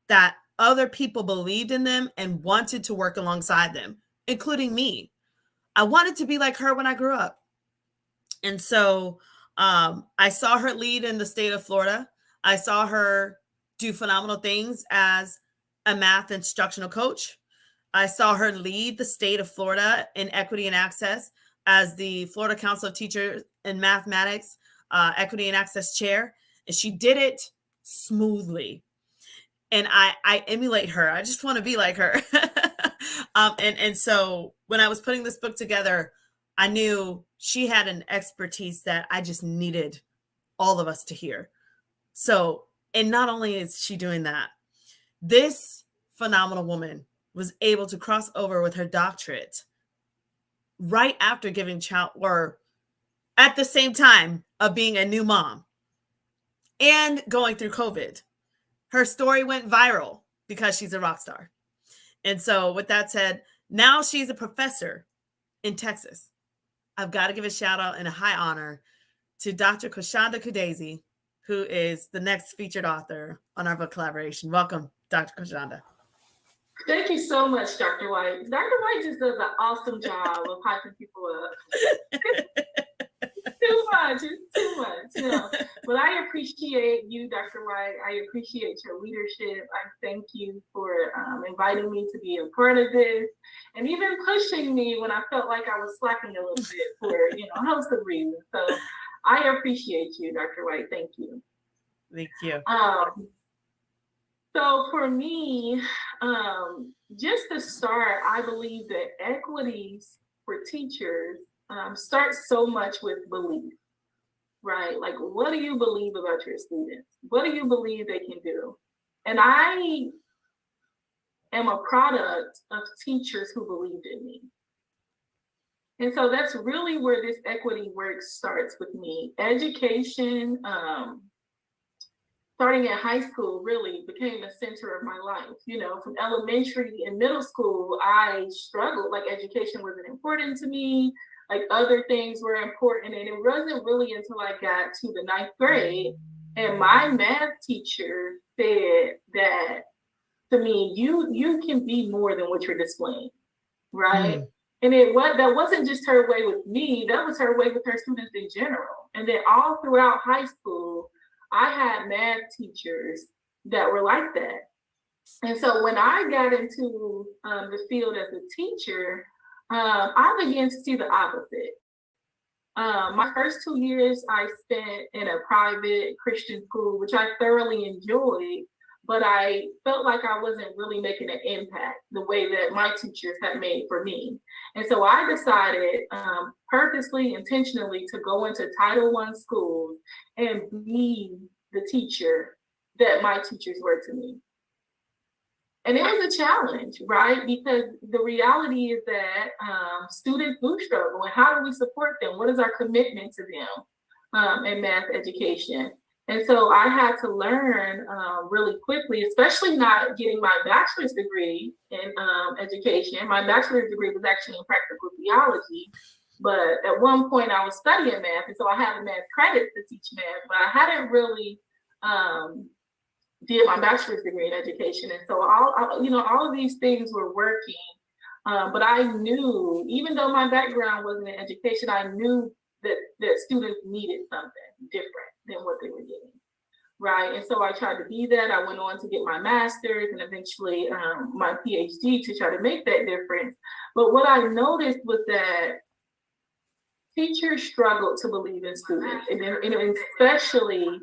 that other people believed in them and wanted to work alongside them, including me. I wanted to be like her when I grew up. And so I saw her lead in the state of Florida. I saw her do phenomenal things as a math instructional coach. I saw her lead the state of Florida in equity and access as the Florida Council of Teachers in Mathematics Equity and Access Chair. And she did it smoothly. And I emulate her. I just want to be like her. And so when I was putting this book together, I knew she had an expertise that I just needed all of us to hear. So, and not only is she doing that, this phenomenal woman was able to cross over with her doctorate right after giving at the same time of being a new mom and going through COVID. Her story went viral because she's a rock star. And so with that said, now she's a professor in Texas. I've got to give a shout out and a high honor to Dr. Koshanda Kudesi, who is the next featured author on our book collaboration. Welcome, Dr. Koshanda. Thank you so much, Dr. White. Dr. White just does an awesome job of hyping people up. Too much. You know. But I appreciate you, Dr. White. I appreciate your leadership. I thank you for inviting me to be a part of this and even pushing me when I felt like I was slacking a little bit for, a host of reasons. So I appreciate you, Dr. White. Thank you. Thank you. So for me, just to start, I believe that equities for teachers starts so much with belief, right? Like, what do you believe about your students? What do you believe they can do? And I am a product of teachers who believed in me. And so that's really where this equity work starts with me. Education, starting at high school, really became the center of my life. From elementary and middle school, I struggled. Like, education wasn't important to me. Like, other things were important. And it wasn't really until I got to the 9th grade and my math teacher said that to me, you can be more than what you're displaying, right? And that wasn't just her way with me, that was her way with her students in general. And then all throughout high school, I had math teachers that were like that. And so when I got into the field as a teacher, I began to see the opposite. My first 2 years I spent in a private Christian school, which I thoroughly enjoyed, but I felt like I wasn't really making an impact the way that my teachers had made for me. And so I decided purposely, intentionally to go into Title I schools and be the teacher that my teachers were to me. And it was a challenge, right? Because the reality is that students do struggle. And how do we support them? What is our commitment to them in math education? And so I had to learn really quickly, especially not getting my bachelor's degree in education. My bachelor's degree was actually in practical theology. But at one point I was studying math. And so I had math credits to teach math, but I hadn't really did my bachelor's degree in education. And so all of these things were working. But I knew, even though my background wasn't in education, I knew that students needed something different than what they were getting, right? And so I tried to be that. I went on to get my master's and eventually my PhD to try to make that difference. But what I noticed was that teachers struggled to believe in students, and especially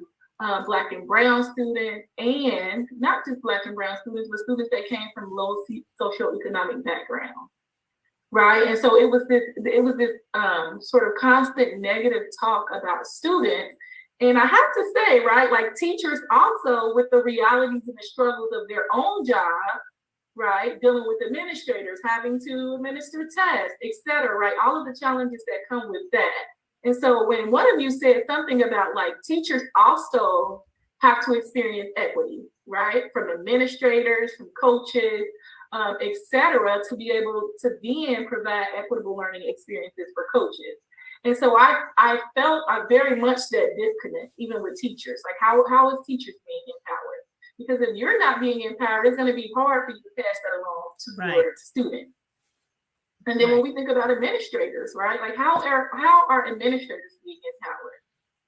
Black and Brown students, and not just Black and Brown students, but students that came from low socioeconomic backgrounds, right? And so it was this sort of constant negative talk about students. And I have to say, right, like teachers also with the realities and the struggles of their own job, right, dealing with administrators, having to administer tests, et cetera, right, all of the challenges that come with that. And so when one of you said something about like teachers also have to experience equity, right? From administrators, from coaches, et cetera, to be able to then provide equitable learning experiences for coaches. And so I felt very much that disconnect, even with teachers. Like how is teachers being empowered? Because if you're not being empowered, it's going to be hard for you to pass that along to your students. And then when we think about administrators, right? Like how are administrators being empowered,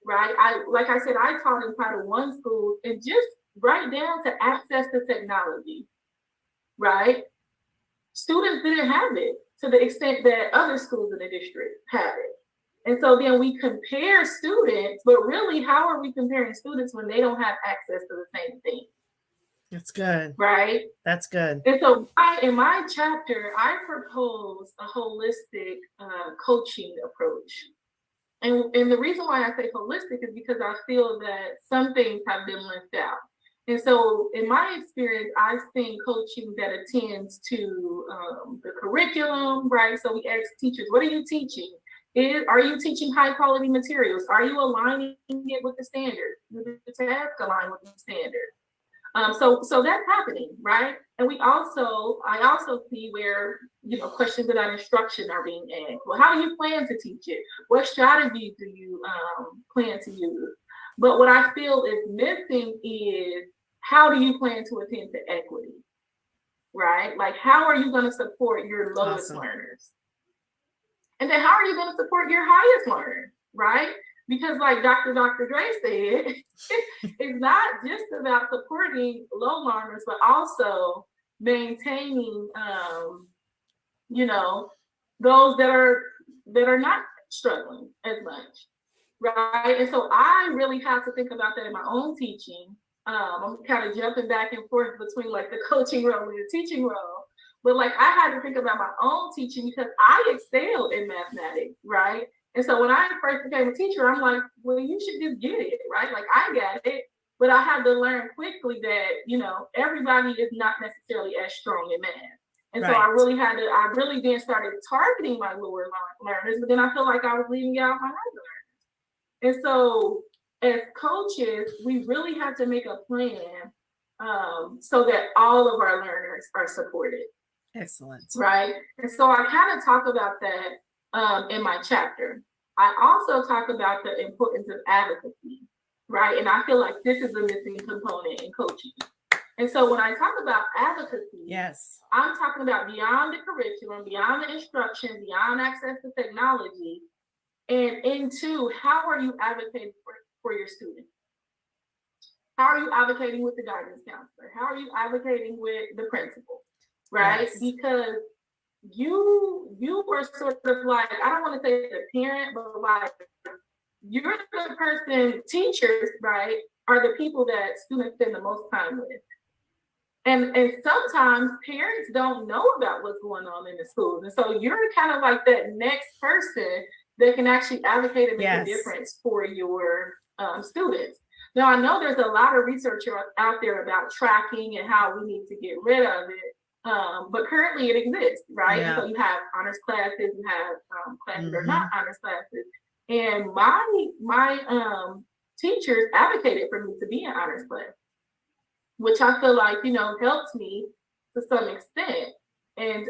right? I taught in Title I schools, and just right down to access to technology, right? Students didn't have it to the extent that other schools in the district have it. And so then we compare students, but really, how are we comparing students when they don't have access to the same thing? That's good. Right? That's good. And so in my chapter, I propose a holistic coaching approach. And the reason why I say holistic is because I feel that some things have been left out. And so in my experience, I've seen coaching that attends to the curriculum, right? So we ask teachers, what are you teaching? Are you teaching high quality materials? Are you aligning it with the standard? With the task align with the standard? So that's happening, right? And I also see where, questions about instruction are being asked. Well, how do you plan to teach it? What strategies do you plan to use? But what I feel is missing is, how do you plan to attend to equity, right? Like, how are you going to support your lowest learners? And then how are you going to support your highest learner, right? Because like Dr. Dre said, it's not just about supporting low learners, but also maintaining, those that are not struggling as much, right? And so I really have to think about that in my own teaching. I'm kind of jumping back and forth between like the coaching role and the teaching role. But like, I had to think about my own teaching because I excelled in mathematics, right? And so when I first became a teacher, I'm like, well, you should just get it, right? Like, I got it, but I had to learn quickly that, everybody is not necessarily as strong in math. And so I really then started targeting my lower learners, but then I feel like I was leaving out my higher learners. And so as coaches, we really have to make a plan so that all of our learners are supported. Excellent. Right. And so I kind of talk about that in my chapter. I also talk about the importance of advocacy, right? And I feel like this is a missing component in coaching. And so when I talk about advocacy, yes, I'm talking about beyond the curriculum, beyond the instruction, beyond access to technology, and into how are you advocating for your students? How are you advocating with the guidance counselor? How are you advocating with the principal? Right? Yes. Because you were sort of like, I don't want to say the parent, but like, you're the person, teachers, right, are the people that students spend the most time with. And sometimes parents don't know about what's going on in the schools. And so you're kind of like that next person that can actually advocate and make a difference for your students. Now, I know there's a lot of research out there about tracking and how we need to get rid of it. But currently it exists, right? Yeah. So you have honors classes, you have classes that are not honors classes. And my teachers advocated for me to be in honors class, which I feel like, helped me to some extent. And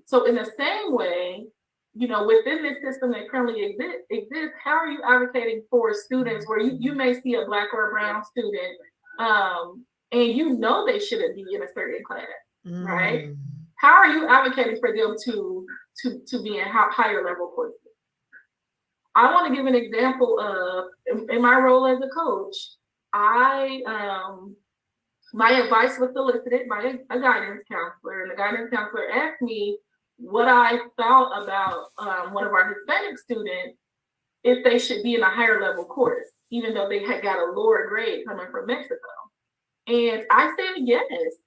so in the same way, within this system that currently exists, how are you advocating for students where you may see a Black or a brown student and they shouldn't be in a certain class? Right? How are you advocating for them to be in higher level courses? I want to give an example of in my role as a coach. My advice was solicited by a guidance counselor, and the guidance counselor asked me what I thought about one of our Hispanic students if they should be in a higher level course, even though they had got a lower grade coming from Mexico. And I said yes.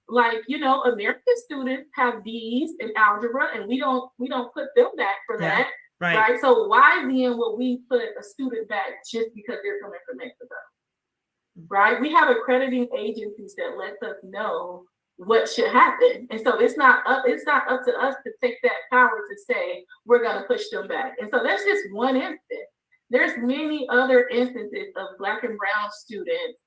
Like, American students have D's in algebra, and we don't put them back for that. Right. So why then would we put a student back just because they're coming from Mexico? Right? We have accrediting agencies that let us know what should happen. And so it's not up to us to take that power to say we're gonna push them back. And so that's just one instance. There's many other instances of Black and brown students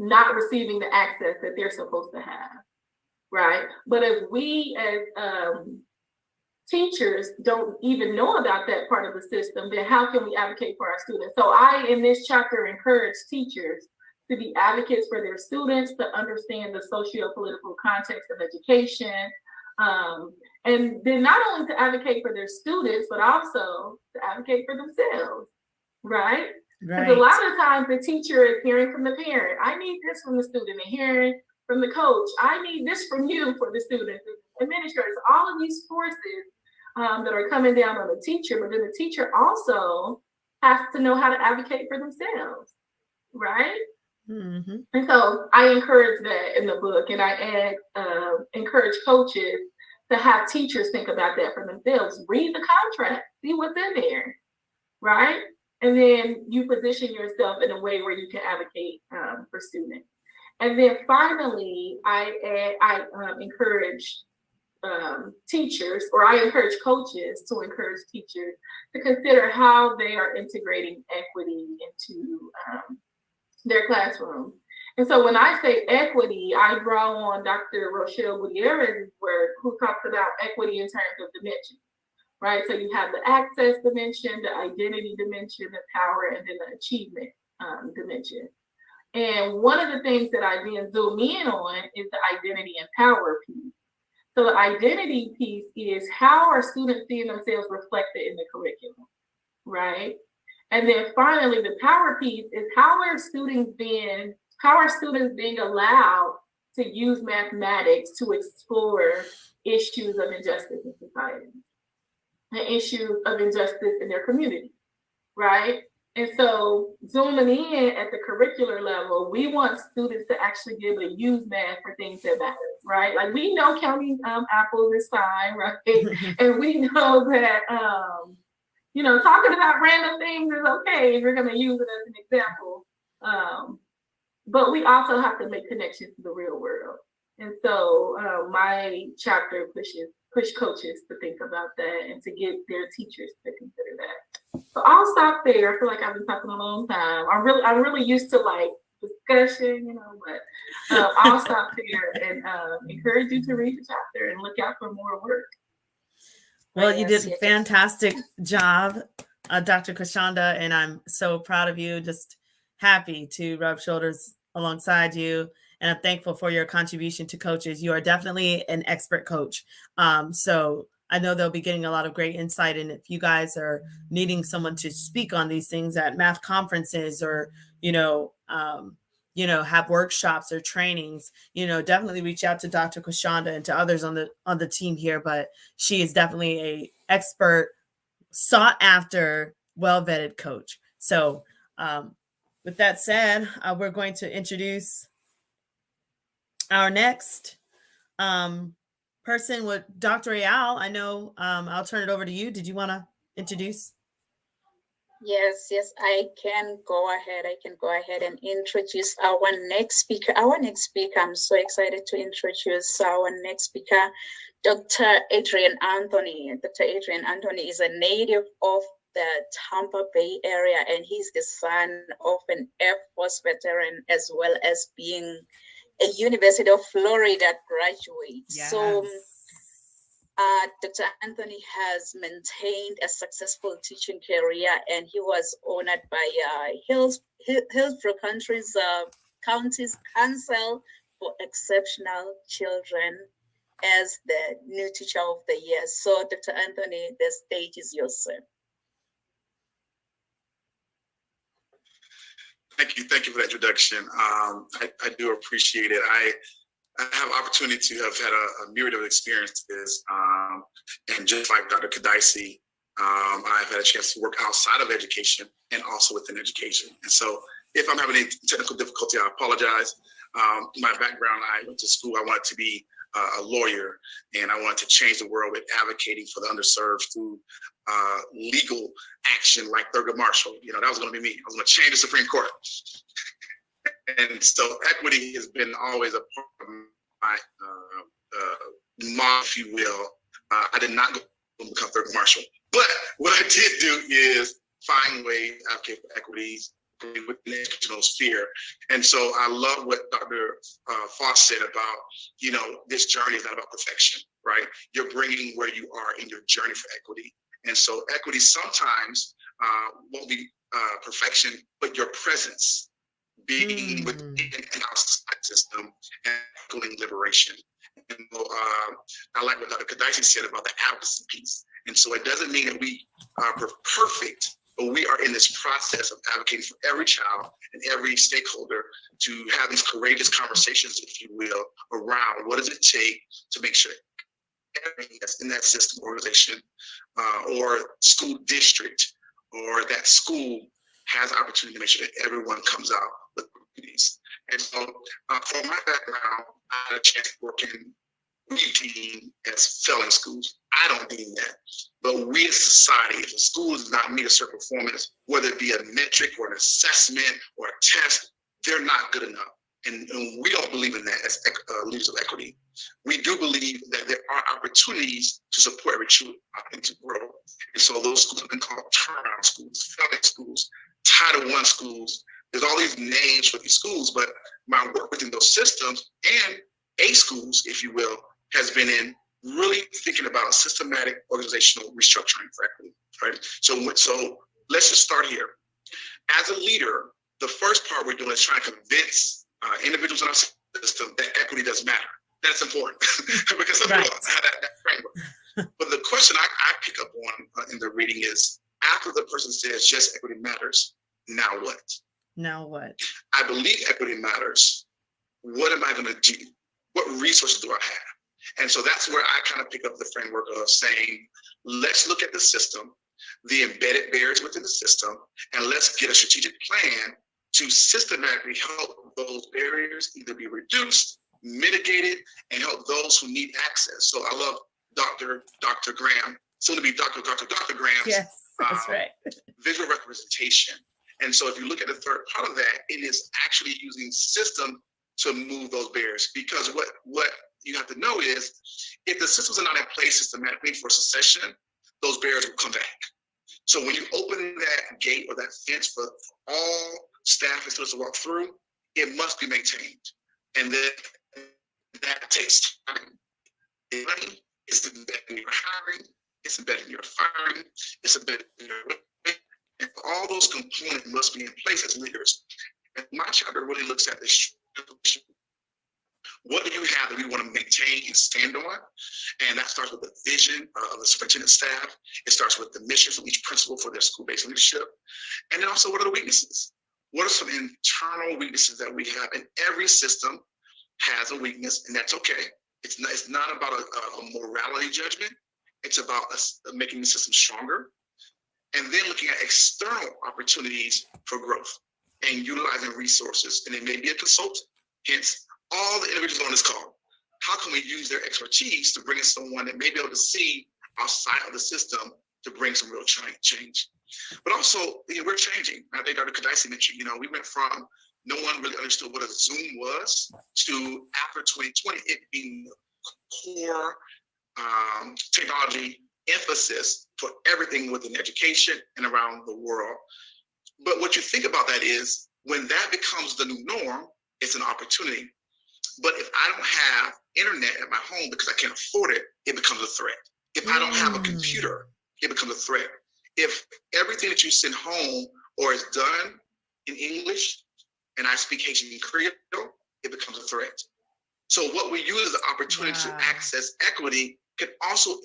not receiving the access that they're supposed to have, right? But if we as teachers don't even know about that part of the system, then how can we advocate for our students? So I, in this chapter, encourage teachers to be advocates for their students, to understand the socio-political context of education, and then not only to advocate for their students, but also to advocate for themselves, right? Because a lot of times the teacher is hearing from the parent, I need this from the student, and hearing from the coach, I need this from you for the students, administrators, all of these forces that are coming down on the teacher, but then the teacher also has to know how to advocate for themselves, right? Mm-hmm. And so I encourage that in the book, and I encourage coaches to have teachers think about that for themselves. Read the contract, see what's in there, right? And then you position yourself in a way where you can advocate for students. And then finally, I encourage teachers, or I encourage coaches to encourage teachers to consider how they are integrating equity into their classroom. And so when I say equity, I draw on Dr. Rochelle Gutierrez's work, who talks about equity in terms of dimension, right? So you have the access dimension, the identity dimension, the power, and then the achievement dimension. And one of the things that I then zoom in on is the identity and power piece. So the identity piece is how are students seeing themselves reflected in the curriculum, right? And then finally, the power piece is how are students being allowed to use mathematics to explore issues of injustice in society, and issues of injustice in their community, right? And so zooming in at the curricular level, we want students to actually be able to use math for things that matter, right? Like we know counting apples is fine, right? And we know that, talking about random things is okay if you're gonna use it as an example. But we also have to make connections to the real world. And so my chapter push coaches to think about that and to get their teachers to consider that. So I'll stop there. I feel like I've been talking a long time. I'm really used to like discussion, but I'll stop there and encourage you to read the chapter and look out for more work. Well, you did a fantastic job, Dr. Kashanda, and I'm so proud of you. Just happy to rub shoulders alongside you. And I'm thankful for your contribution to coaches. You are definitely an expert coach. So I know they'll be getting a lot of great insight. And if you guys are needing someone to speak on these things at math conferences or, have workshops or trainings, definitely reach out to Dr. Kashanda and to others on the team here. But she is definitely a expert, sought after, well-vetted coach. So with that said, we're going to introduce our next person with Dr. Ayal. I know I'll turn it over to you. Did you want to introduce? Yes, I can go ahead and introduce our next speaker. I'm so excited to introduce our next speaker, Dr. Adrian Anthony. Dr. Adrian Anthony is a native of the Tampa Bay area, and he's the son of an Air Force veteran as well as being a University of Florida graduate. Yes. So Dr. Anthony has maintained a successful teaching career, and he was honored by Hillsborough County's Council for Exceptional Children as the new teacher of the year. So Dr. Anthony, the stage is yours, sir. Thank you for that introduction. I do appreciate it. I have opportunity to have had a myriad of experiences, and just like Dr. Kadaisi, I've had a chance to work outside of education and also within education. And so if I'm having any technical difficulty, I apologize. My background, I went to school, I wanted to be a lawyer, and I wanted to change the world with advocating for the underserved through legal action like Thurgood Marshall. That was going to be me. I was going to change the Supreme Court. And so equity has been always a part of my model, if you will. I did not go and become Thurgood Marshall, but what I did do is find ways to advocate for equities within the educational sphere. And so I love what Dr. Foss said about, this journey is not about perfection, right? You're bringing where you are in your journey for equity. And so equity sometimes won't be perfection, but your presence being within an outside system and equaling liberation. And I like what Dr. Kadaisi said about the advocacy piece. And so it doesn't mean that we are perfect, but we are in this process of advocating for every child and every stakeholder to have these courageous conversations, if you will, around what does it take to make sure everything that's in that system, organization, or school district, or that school has opportunity to make sure that everyone comes out with opportunities. And so from my background, I had a chance to work in deem as failing schools. I don't deem that. But we as a society, if a school does not meet a certain performance, whether it be a metric or an assessment or a test, they're not good enough. And we don't believe in that as leaders of equity. we do believe that there are opportunities to support every child and to grow. And so those schools have been called turnaround schools, failing schools, Title I schools. There's all these names for these schools, but my work within those systems and A schools, if you will, has been in really thinking about systematic organizational restructuring for equity, right? So let's just start here. As a leader, the first part we're doing is trying to convince individuals in our system that equity does matter. That's important because some people have that framework. But the question I pick up on in the reading is, after the person says, yes, equity matters, now what? Now what? I believe equity matters. What am I going to do? What resources do I have? And so that's where I kind of pick up the framework of saying, let's look at the system, the embedded barriers within the system, and let's get a strategic plan to systematically help those barriers either be reduced, mitigated, and help those who need access. So I love Dr. Graham, soon to be Dr. Graham's Yes, that's right. visual representation. And so if you look at the third part of that, it is actually using system to move those barriers. Because what you have to know is, if the systems are not in place systematically for succession, those barriers will come back. So when you open that gate or that fence for all staff and students to walk through, it must be maintained. And then that takes time. It's embedded in your hiring, it's embedded in your firing, it's embedded in your, and all those components must be in place as leaders. And my chapter really looks at this. What do you have that we want to maintain and stand on? And that starts with the vision of the superintendent staff. It starts with the mission from each principal for their school-based leadership. And then also, what are the weaknesses? What are some internal weaknesses that we have? And every system has a weakness, and that's okay. It's not about a morality judgment. It's about us making the system stronger. And then looking at external opportunities for growth and utilizing resources. And it may be a consultant, hence all the individuals on this call. How can we use their expertise to bring in someone that may be able to see outside of the system to bring some real change? But also, we're changing. I think Dr. Kadaisi mentioned, we went from no one really understood what a Zoom was to after 2020, it being the core technology emphasis for everything within education and around the world. But what you think about that is, when that becomes the new norm, it's an opportunity. But if I don't have internet at my home because I can't afford it, it becomes a threat. If I don't have a computer, it becomes a threat. If everything that you send home or is done in English and I speak Haitian Creole, it becomes a threat. So what we use as an opportunity to access equity can also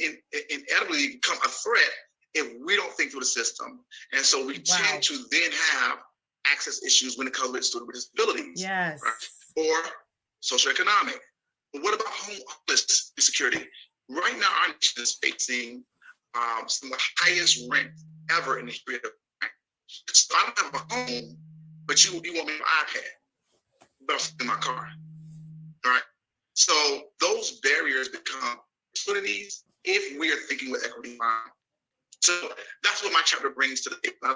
inevitably become a threat if we don't think through the system. And so we tend to then have access issues when it comes with students with disabilities. Yes. Right? Or socioeconomic. But what about homeless insecurity? Right now, our nation is facing some of the highest rent ever in the history of rent. So I don't have a home, but you want me an iPad, but I'm in my car. All right. So those barriers become opportunities if we are thinking with equity in mind. So that's what my chapter brings to the table. I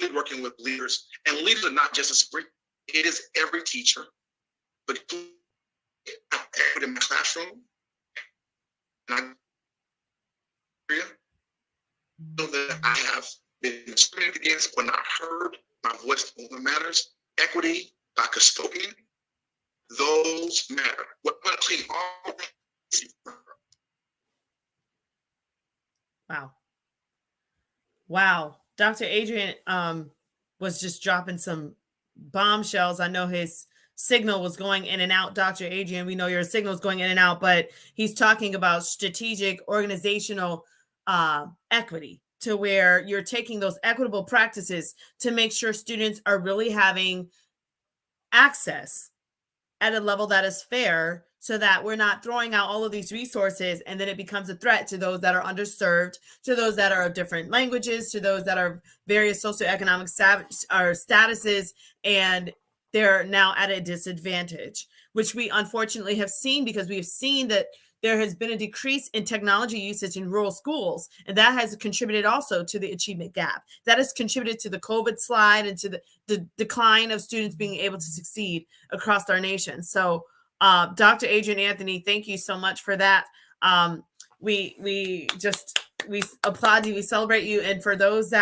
don't working with leaders, and leaders are not just a sprint. It is every teacher, but equity in my classroom, and I know that I have been discriminated against or not heard. My voice matters. Equity by custodian, those matter. What clean all. Wow. Dr. Adrian was just dropping some bombshells. I know his signal was going in and out. Dr. Adrian, we know your signal is going in and out, but he's talking about strategic organizational equity, to where you're taking those equitable practices to make sure students are really having access at a level that is fair, so that we're not throwing out all of these resources and then it becomes a threat to those that are underserved, to those that are of different languages, to those that are various socioeconomic statuses, and they're now at a disadvantage, which we unfortunately have seen, because we've seen that there has been a decrease in technology usage in rural schools, and that has contributed also to the achievement gap. That has contributed to the COVID slide and to the decline of students being able to succeed across our nation. So Dr. Adrian Anthony, thank you so much for that. We applaud you, we celebrate you. And for those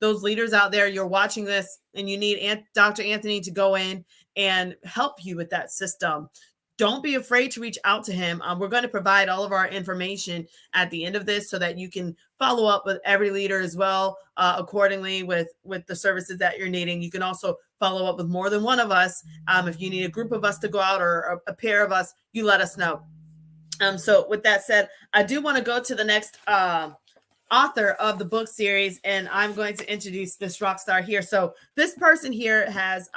leaders out there, you're watching this and you need Dr. Anthony to go in and help you with that system. Don't be afraid to reach out to him. We're going to provide all of our information at the end of this so that you can follow up with every leader as well, accordingly with the services that you're needing. You can also follow up with more than one of us. If you need a group of us to go out or a pair of us, you let us know. So with that said, I do want to go to the next author of the book series, and I'm going to introduce this rock star here. So this person here has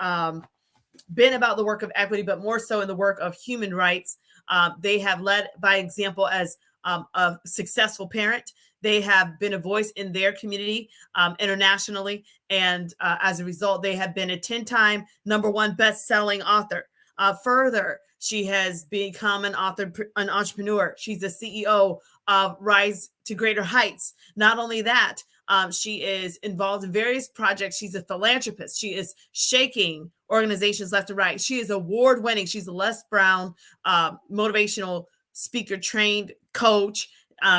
been about the work of equity, but more so in the work of human rights. They have led by example as a successful parent. They have been a voice in their community internationally. And as a result, they have been a 10-time #1 best-selling author. Further, she has become an entrepreneur. She's the CEO of Rise to Greater Heights. Not only that, she is involved in various projects. She's a philanthropist. She is shaking organizations left and right. She is award-winning. She's a Les Brown motivational speaker trained coach,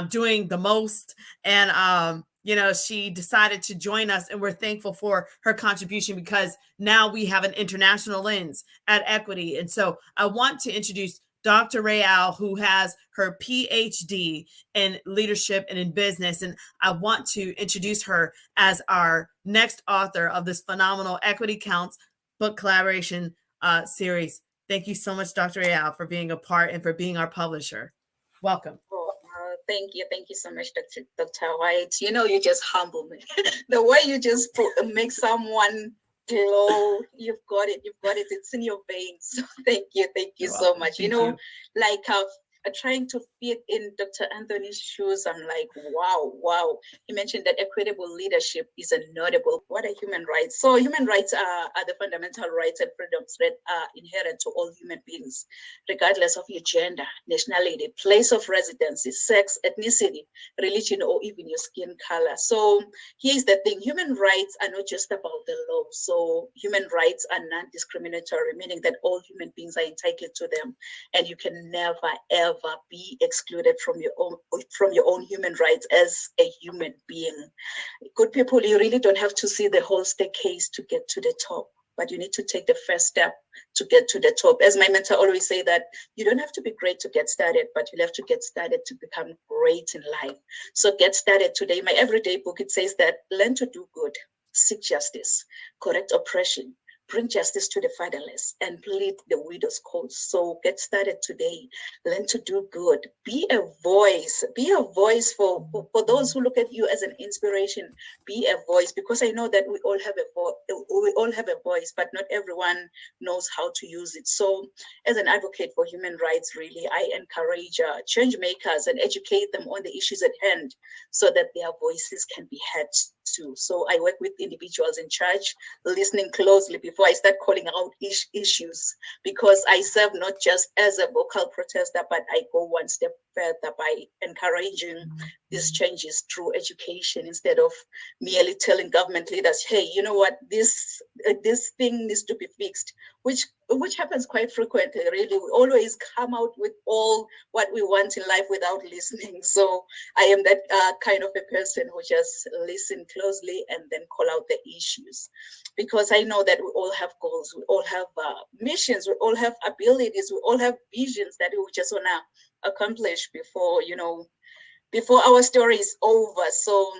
doing the most. And, she decided to join us, and we're thankful for her contribution because now we have an international lens at Equity. And so I want to introduce Dr. Rael, who has her PhD in leadership and in business. And I want to introduce her as our next author of this phenomenal Equity Counts book collaboration series. Thank you so much, Dr. Rael, for being a part and for being our publisher. Welcome. Thank you so much, Dr. White. You just humble me. The way you just make someone glow, you've got it. It's in your veins. So thank you so much. Thank you. Like trying to fit in Dr. Anthony's shoes, I'm like, wow. He mentioned that equitable leadership is a notable. What are human rights? So human rights are the fundamental rights and freedoms that are inherent to all human beings, regardless of your gender, nationality, place of residency, sex, ethnicity, religion, or even your skin color. So here's the thing. Human rights are not just about the law. So human rights are non-discriminatory, meaning that all human beings are entitled to them, and you can never, ever be excluded from your own human rights as a human being. Good people, you really don't have to see the whole staircase to get to the top, but you need to take the first step to get to the top. As my mentor always say, that you don't have to be great to get started, but you have to get started to become great in life. So get started today. My everyday book, it says that learn to do good, seek justice, correct oppression, bring justice to the fatherless, and plead the widow's cause. So get started today. Learn to do good. Be a voice. Be a voice for those who look at you as an inspiration. Be a voice, because I know that we all have a voice, but not everyone knows how to use it. So as an advocate for human rights, really, I encourage change makers and educate them on the issues at hand so that their voices can be heard too. So I work with individuals in church, listening closely before I start calling out issues, because I serve not just as a vocal protester, but I go one step further by encouraging these changes through education, instead of merely telling government leaders, hey, you know what, this thing needs to be fixed, which happens quite frequently. Really, we always come out with all what we want in life without listening. So I am that kind of a person who just listen closely and then call out the issues, because I know that we all have goals, we all have missions, we all have abilities, we all have visions that we just want to accomplish before our story is over. So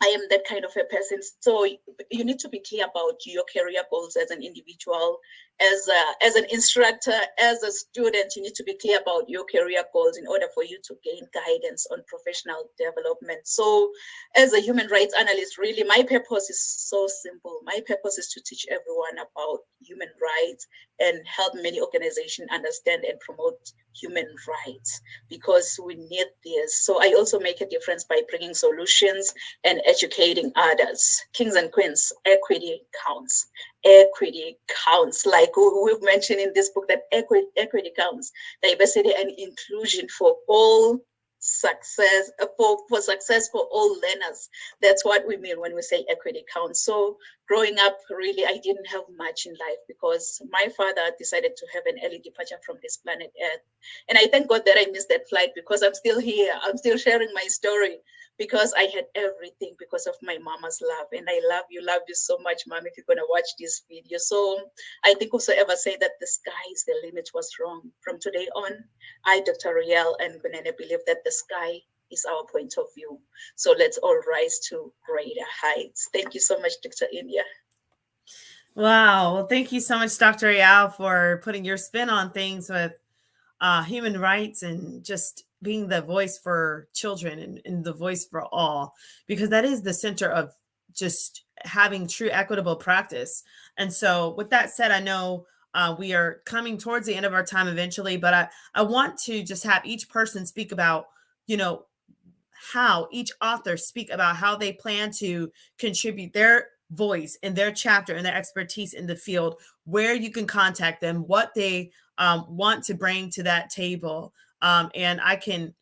I am that kind of a person. So you need to be clear about your career goals as an individual, as an instructor, as a student. You need to be clear about your career goals in order for you to gain guidance on professional development. So as a human rights analyst, really, my purpose is so simple. My purpose is to teach everyone about human rights and help many organizations understand and promote human rights, because we need this. So I also make a difference by bringing solutions and educating others. Kings and queens, equity counts. Equity counts. Like we've mentioned in this book, that equity counts. Diversity and inclusion for all success for success for all learners. That's what we mean when we say equity counts. So growing up, really, I didn't have much in life because my father decided to have an early departure from this planet Earth. And I thank God that I missed that flight because I'm still here. I'm still sharing my story because I had everything because of my mama's love. And I love you so much, Mom, if you're going to watch this video. So I think whosoever say that the sky is the limit was wrong. From today on, I, Dr. Riel and Gunene, believe that the sky is our point of view. So let's all rise to greater heights. Thank you so much, Dr. India. Wow. Well, thank you so much, Dr. Rial, for putting your spin on things with human rights and just being the voice for children and the voice for all, because that is the center of just having true equitable practice. And so with that said, I know we are coming towards the end of our time eventually, but I want to just have each person speak about, how each author speak about how they plan to contribute their voice in their chapter and their expertise in the field, where you can contact them, what they want to bring to that table. And I can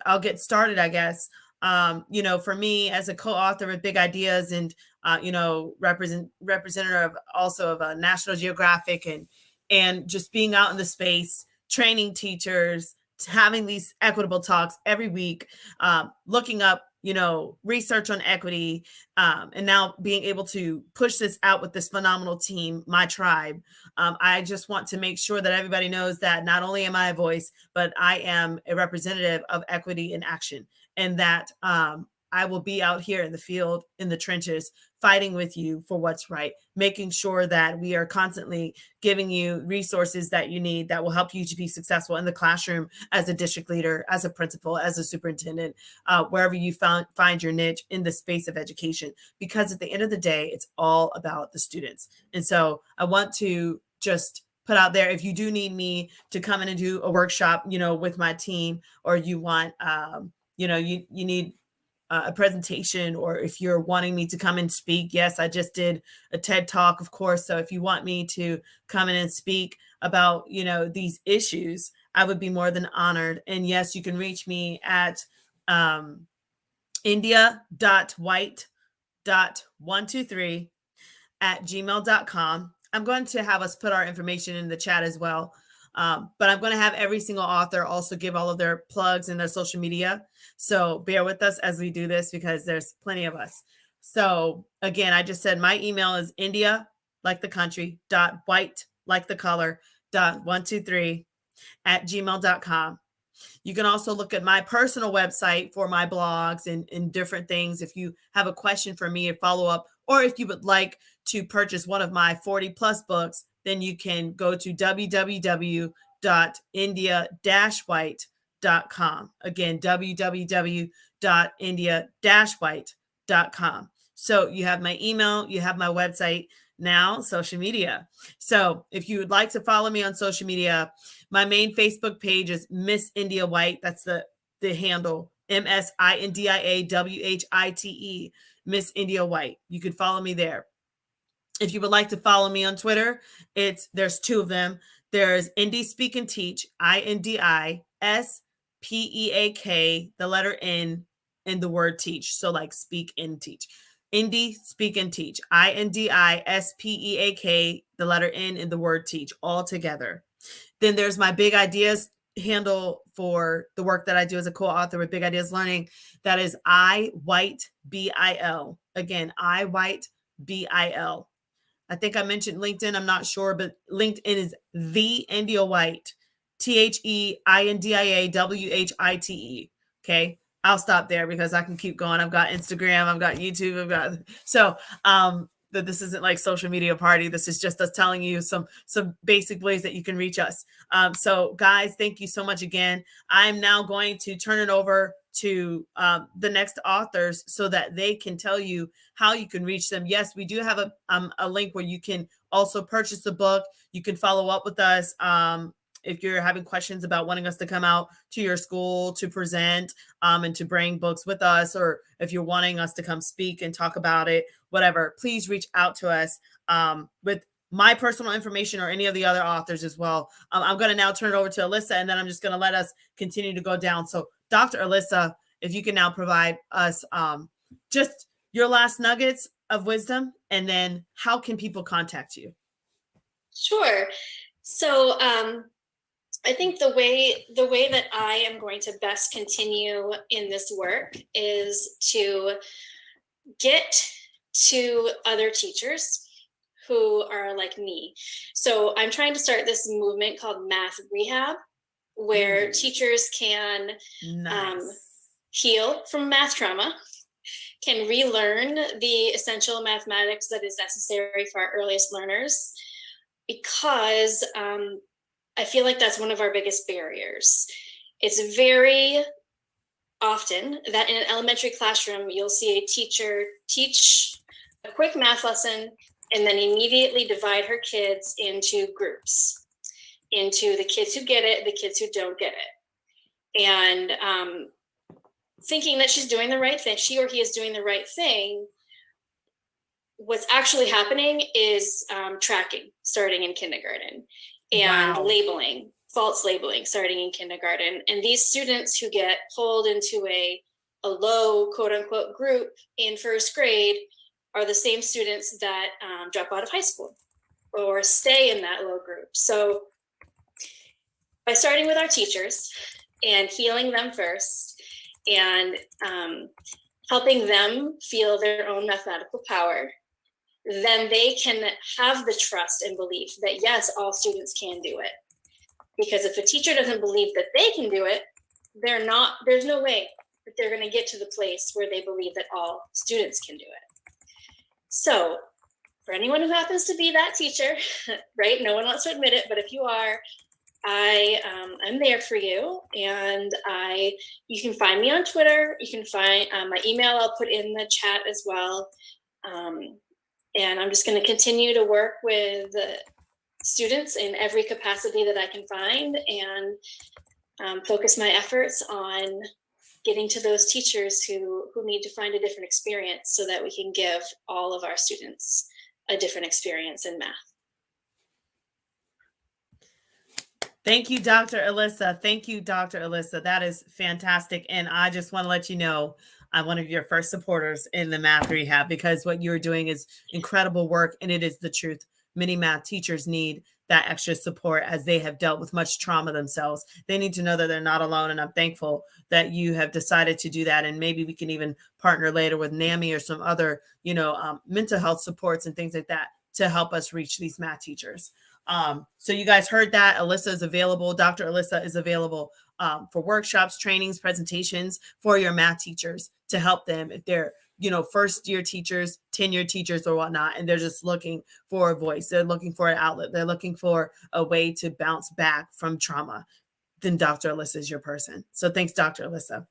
I'll get started, I guess. For me as a co-author with Big Ideas and, representative also of National Geographic and just being out in the space, training teachers, having these equitable talks every week, looking up, research on equity, and now being able to push this out with this phenomenal team, my tribe. I just want to make sure that everybody knows that not only am I a voice, but I am a representative of equity in action, and that I will be out here in the field, in the trenches, fighting with you for what's right, making sure that we are constantly giving you resources that you need that will help you to be successful in the classroom as a district leader, as a principal, as a superintendent, wherever you find your niche in the space of education. Because at the end of the day, it's all about the students. And so I want to just put out there, if you do need me to come in and do a workshop, with my team, or you want, you need a presentation, or if you're wanting me to come and speak. Yes, I just did a TED Talk, of course. So if you want me to come in and speak about, these issues, I would be more than honored. And yes, you can reach me at india.white.123@gmail.com. I'm going to have us put our information in the chat as well. But I'm going to have every single author also give all of their plugs and their social media. So bear with us as we do this, because there's plenty of us. So again, I just said my email is India, like the country, .white, like the color, .123@gmail.com. You can also look at my personal website for my blogs and different things. If you have a question for me, a follow up, or if you would like to purchase one of my 40 plus books, then you can go to www.india-white.com. Again, www.india-white.com. So you have my email, you have my website, now social media. So if you would like to follow me on social media, my main Facebook page is Miss India White. That's the handle, MSINDIAWHITE, Miss India White. You can follow me there. If you would like to follow me on Twitter, there's two of them. There's Indie Speak and Teach, INDISPEAK, the letter N, and the word teach. So like speak and teach. Indie Speak and Teach, INDISPEAK, the letter N, and the word teach, all together. Then there's my Big Ideas handle for the work that I do as a co-author with Big Ideas Learning. That is IWhiteBIL. Again, IWhiteBIL. I think I mentioned LinkedIn. I'm not sure, but LinkedIn is the India White, THEINDIAWHITE. Okay. I'll stop there because I can keep going. I've got Instagram, I've got YouTube, that this isn't like social media party. This is just us telling you some basic ways that you can reach us. So guys, thank you so much again. I'm now going to turn it over to the next authors so that they can tell you how you can reach them. Yes, we do have a link where you can also purchase the book. You can follow up with us if you're having questions about wanting us to come out to your school to present and to bring books with us, or if you're wanting us to come speak and talk about it, whatever, please reach out to us with my personal information or any of the other authors as well. I'm going to now turn it over to Alyssa, and then I'm just going to let us continue to go down. So Dr. Alyssa, if you can now provide us just your last nuggets of wisdom, and then how can people contact you? Sure. So I think the way that I am going to best continue in this work is to get to other teachers who are like me. So I'm trying to start this movement called Math Rehab, where teachers can heal from math trauma, can relearn the essential mathematics that is necessary for our earliest learners, because I feel like that's one of our biggest barriers. It's very often that in an elementary classroom, you'll see a teacher teach a quick math lesson and then immediately divide her kids into groups, into the kids who get it, the kids who don't get it. And thinking that she's doing the right thing, she or he is doing the right thing. What's actually happening is tracking starting in kindergarten, and labeling, false labeling starting in kindergarten. And these students who get pulled into a low, quote unquote, group in first grade are the same students that drop out of high school or stay in that low group. So by starting with our teachers and healing them first, and helping them feel their own mathematical power, then they can have the trust and belief that yes, all students can do it. Because if a teacher doesn't believe that they can do it, there's no way that they're going to get to the place where they believe that all students can do it. So for anyone who happens to be that teacher, right? No one wants to admit it, but if you are, I'm there for you, and you can find me on Twitter. You can find my email. I'll put in the chat as well. And I'm just going to continue to work with students in every capacity that I can find, and focus my efforts on getting to those teachers who need to find a different experience so that we can give all of our students a different experience in math. Thank you, Dr. Alyssa. Thank you, Dr. Alyssa. That is fantastic. And I just want to let you know, I'm one of your first supporters in the Math Rehab, because what you're doing is incredible work, and it is the truth. Many math teachers need that extra support as they have dealt with much trauma themselves. They need to know that they're not alone, and I'm thankful that you have decided to do that. And maybe we can even partner later with NAMI or some other, mental health supports and things like that to help us reach these math teachers. So you guys heard that. Alyssa is available. Dr. Alyssa is available for workshops, trainings, presentations for your math teachers to help them if they're, first year teachers, 10-year teachers or whatnot, and they're just looking for a voice. They're looking for an outlet. They're looking for a way to bounce back from trauma. Then Dr. Alyssa is your person. So thanks, Dr. Alyssa.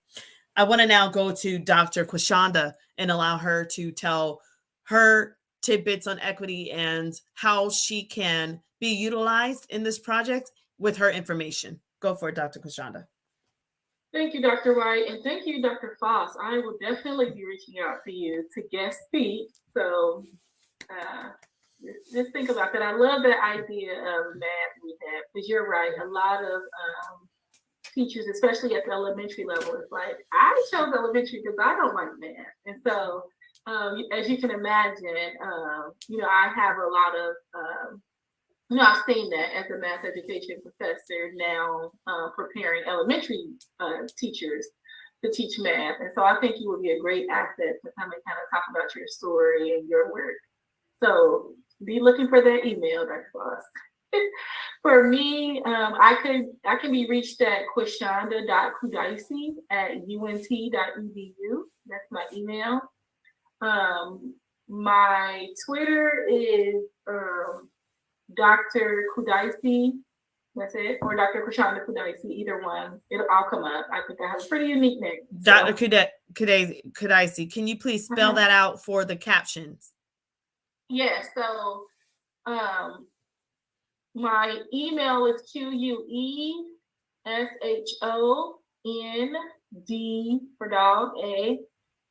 I want to now go to Dr. Kwashonda and allow her to tell her tidbits on equity and how she can be utilized in this project with her information. Go for it, Dr. Kwashonda. Thank you, Dr. White, and thank you, Dr. Foss. I will definitely be reaching out to you to guest speak. So just think about that. I love that idea of math rehab, because you're right. A lot of teachers, especially at the elementary level, it's like, I chose elementary because I don't like math. And so as you can imagine, I have a lot of, I've seen that as a math education professor now, preparing elementary teachers to teach math. And so I think you would be a great asset to come and kind of talk about your story and your work. So be looking for that email, Dr. Foss. For me, I can be reached at kwashonda.kudaisi@unt.edu. That's my email. My Twitter is Dr. Kudaisi. That's it, or Dr. Kwashonda Kudaisi. Either one, I'll come up. I think I have a pretty unique name. Dr. Kudaisi, can you please spell that out for the captions? Yes. So, my email is QUESHOND for dog A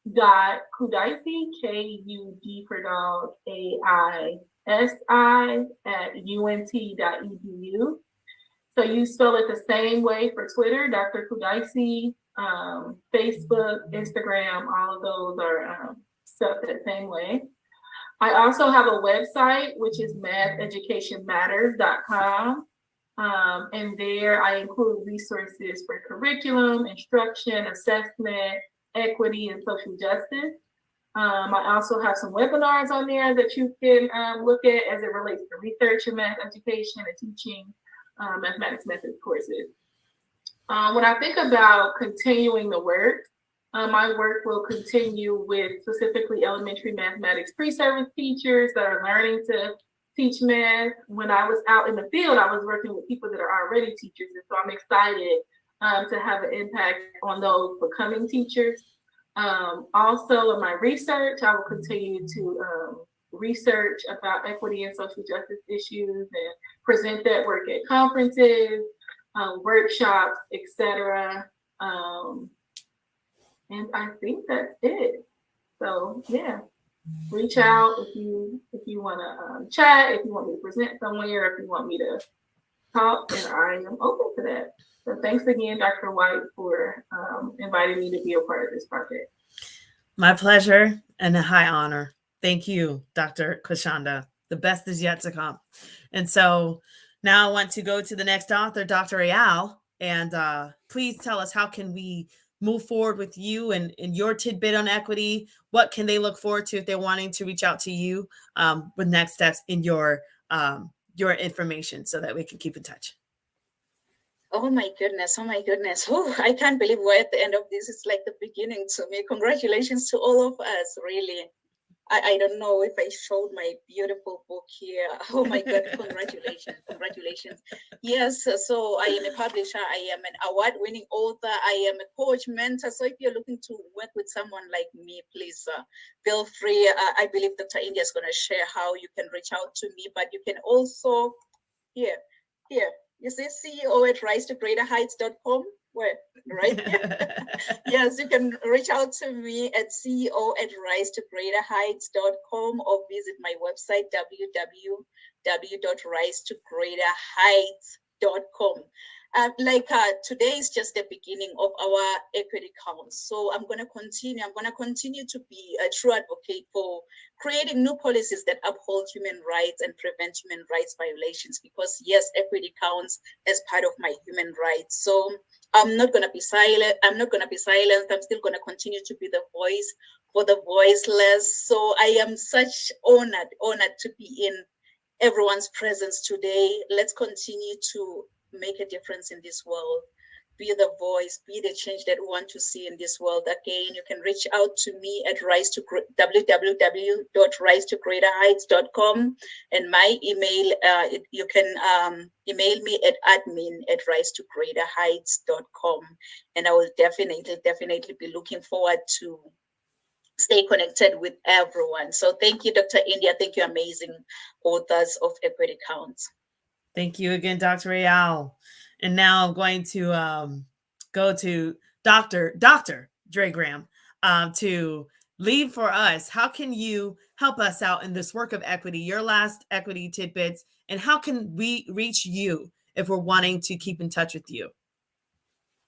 .Kudaisi KUD for dog AISI @unt.edu. So you spell it the same way for Twitter, Dr. Kudaisi, Facebook, Instagram, all of those are set up that same way. I also have a website, which is matheducationmatters.com. And there I include resources for curriculum, instruction, assessment, equity, and social justice. I also have some webinars on there that you can look at as it relates to research in math education and teaching mathematics methods courses. When I think about continuing the work, my work will continue with specifically elementary mathematics pre-service teachers that are learning to teach math. When I was out in the field, I was working with people that are already teachers, and so I'm excited to have an impact on those becoming teachers. Also, in my research, I will continue to research about equity and social justice issues and present that work at conferences, workshops, etc. And I think that's it. So yeah, reach out if you want to chat, if you want me to present somewhere, if you want me to talk, and I am open to that. So thanks again, Dr. White, for inviting me to be a part of this project. My pleasure and a high honor. Thank you, Dr. Kashanda. The best is yet to come. And so now I want to go to the next author, Dr. Ayal, and please tell us, how can we move forward with you and your tidbit on equity? What can they look forward to if they're wanting to reach out to you with next steps in your information so that we can keep in touch? Oh my goodness. Oh, I can't believe we're at the end of this. It's like the beginning to me. Congratulations to all of us, really. I don't know if I showed my beautiful book here. Oh my God, congratulations. Yes, so I am a publisher. I am an award-winning author. I am a coach, mentor. So if you're looking to work with someone like me, please feel free. I believe Dr. India is going to share how you can reach out to me, but you can also, here, you see CEO at risetogreaterheights.com. Where, right? Yes, you can reach out to me at ceo@risetogreaterheights.com or visit my website, www.risetogreaterheights.com. Today is just the beginning of our equity counts. So I'm going to continue to be a true advocate for creating new policies that uphold human rights and prevent human rights violations, because yes, equity counts as part of my human rights. So I'm not going to be silent. I'm still going to continue to be the voice for the voiceless. So I am such honored to be in everyone's presence today. Let's continue to make a difference in this world. Be the voice, be the change that we want to see in this world. Again, you can reach out to me at www.risetogreaterheights.com, and my email, you can email me at admin@risetogreaterheights.com, and I will definitely be looking forward to stay connected with everyone. So thank you, Dr. India. Thank you, amazing authors of Equity Counts. Thank you again, Dr. Ayal. And now I'm going to go to Dr. Dre Graham to leave for us. How can you help us out in this work of equity, your last equity tidbits, and how can we reach you if we're wanting to keep in touch with you?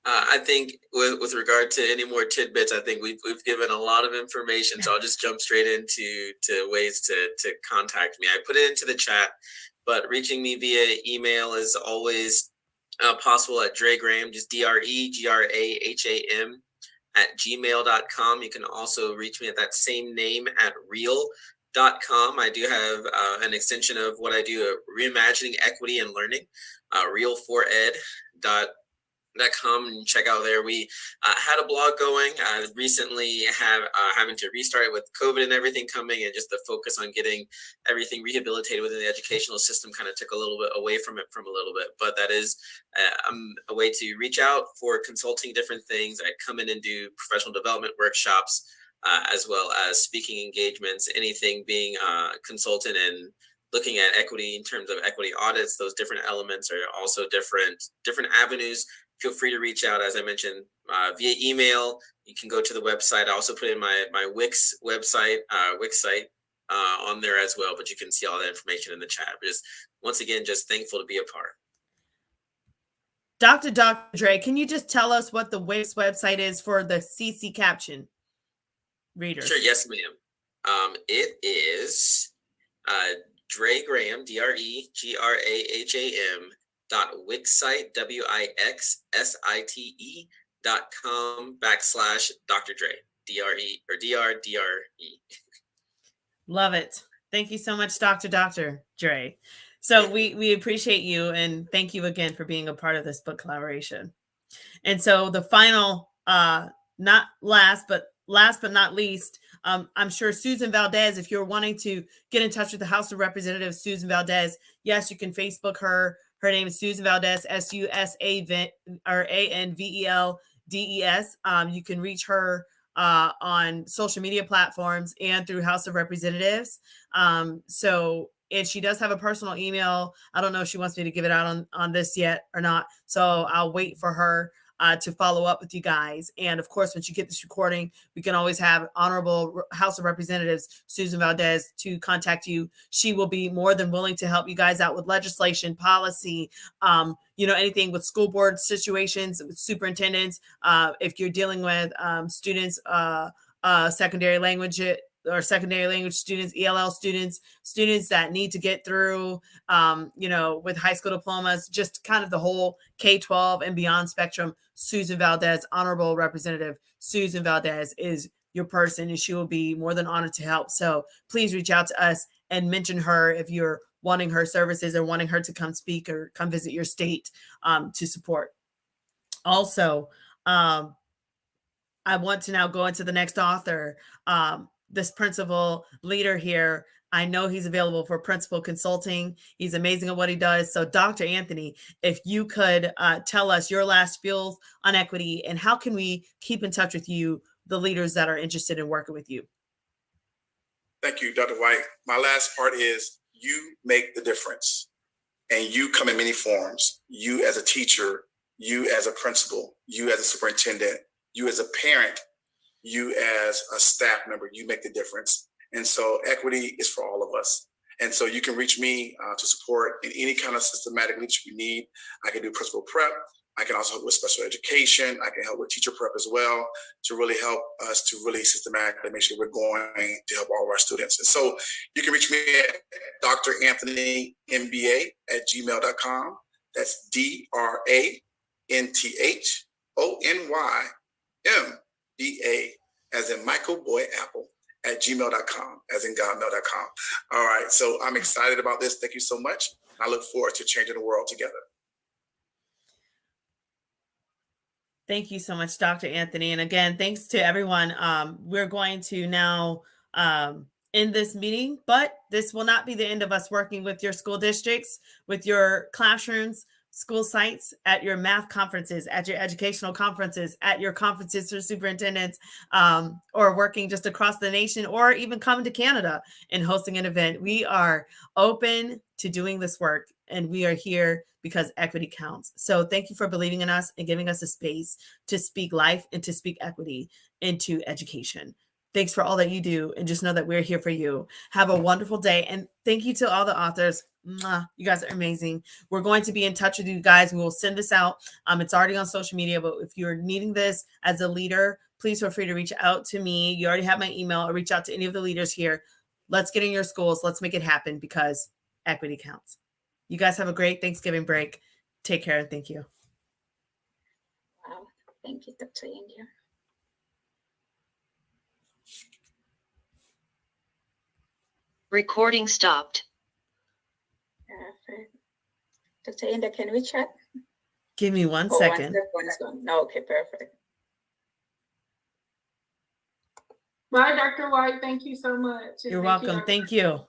I think with regard to any more tidbits, I think we've given a lot of information. So I'll just jump straight into ways to contact me. I put it into the chat, but reaching me via email is always possible at Dre Graham, just DREGRAHAM @gmail.com. You can also reach me at that same name at real.com. I do have an extension of what I do, reimagining equity and learning, real4ed.com, and check out there. We had a blog going. I recently having to restart it with COVID and everything coming, and just the focus on getting everything rehabilitated within the educational system kind of took a little bit away from it a little bit. But that is a way to reach out for consulting different things. I come in and do professional development workshops, as well as speaking engagements, anything being consultant and looking at equity in terms of equity audits. Those different elements are also different avenues. Feel free to reach out, as I mentioned, via email. You can go to the website. I also put in my Wix website, Wix site on there as well, but you can see all that information in the chat. Just once again, just thankful to be a part. Dr. Dre, can you just tell us what the Wix website is for the CC caption readers? Sure, yes, ma'am. It is Dre Graham, DREGRAHAM .wixsite.com/Dr. Dre, DRE or DRDRE. Love it. Thank you so much, Dr. Dre. So we appreciate you and thank you again for being a part of this book collaboration. And so the final, not last but not least, I'm sure Susan Valdez, if you're wanting to get in touch with the House of Representatives, Susan Valdez, yes, you can Facebook her. Her name is Susan Valdez, SUSANVELDES. You can reach her on social media platforms and through House of Representatives. And she does have a personal email. I don't know if she wants me to give it out on this yet or not. So I'll wait for her to follow up with you guys. And of course, once you get this recording, we can always have Honorable House of Representatives Susan Valdez to contact you. She will be more than willing to help you guys out with legislation, policy, anything with school board situations, with superintendents. If you're dealing with students, secondary language students, ELL students that need to get through, with high school diplomas, just kind of the whole K-12 and beyond spectrum. Susan Valdez, Honorable Representative Susan Valdez is your person, and she will be more than honored to help. So please reach out to us and mention her if you're wanting her services or wanting her to come speak or come visit your state to support. Also, I want to now go into the next author. This principal leader here, I know he's available for principal consulting. He's amazing at what he does. So Dr. Anthony, if you could tell us your last spiels on equity and how can we keep in touch with you, the leaders that are interested in working with you. Thank you, Dr. White. My last part is you make the difference, and you come in many forms. You as a teacher, you as a principal, you as a superintendent, you as a parent, you as a staff member, you make the difference. And so equity is for all of us. And so you can reach me to support in any kind of systematic leadership you need. I can do principal prep. I can also help with special education. I can help with teacher prep as well to really help us to really systematically make sure we're going to help all of our students. And so you can reach me at dranthonym.ba@gmail.com. That's DRANTHONYMBA, as in Michael Boy Apple, @gmail.com, as in godmail.com. All right, so I'm excited about this. Thank you so much. I look forward to changing the world together. Thank you so much, Dr. Anthony. And again, thanks to everyone. We're going to now end this meeting, but this will not be the end of us working with your school districts, with your classrooms, school sites, at your math conferences, at your educational conferences, at your conferences for superintendents, or working just across the nation, or even coming to Canada and hosting an event. We are open to doing this work, and we are here because equity counts. So thank you for believing in us and giving us a space to speak life and to speak equity into education. Thanks for all that you do, and just know that we're here for you. Have a wonderful day, and thank you to all the authors. You guys are amazing. We're going to be in touch with you guys. We will send this out. It's already on social media, but if you're needing this as a leader, please feel free to reach out to me. You already have my email, or reach out to any of the leaders here. Let's get in your schools. Let's make it happen, because equity counts. You guys have a great Thanksgiving break. Take care, and thank you. Wow. Thank you, Dr. India. Recording stopped. Perfect. Dr. India, can we chat? Give me 1 second. One is gone. No, okay, perfect. Bye, Dr. White. Thank you so much. You're welcome. Thank you.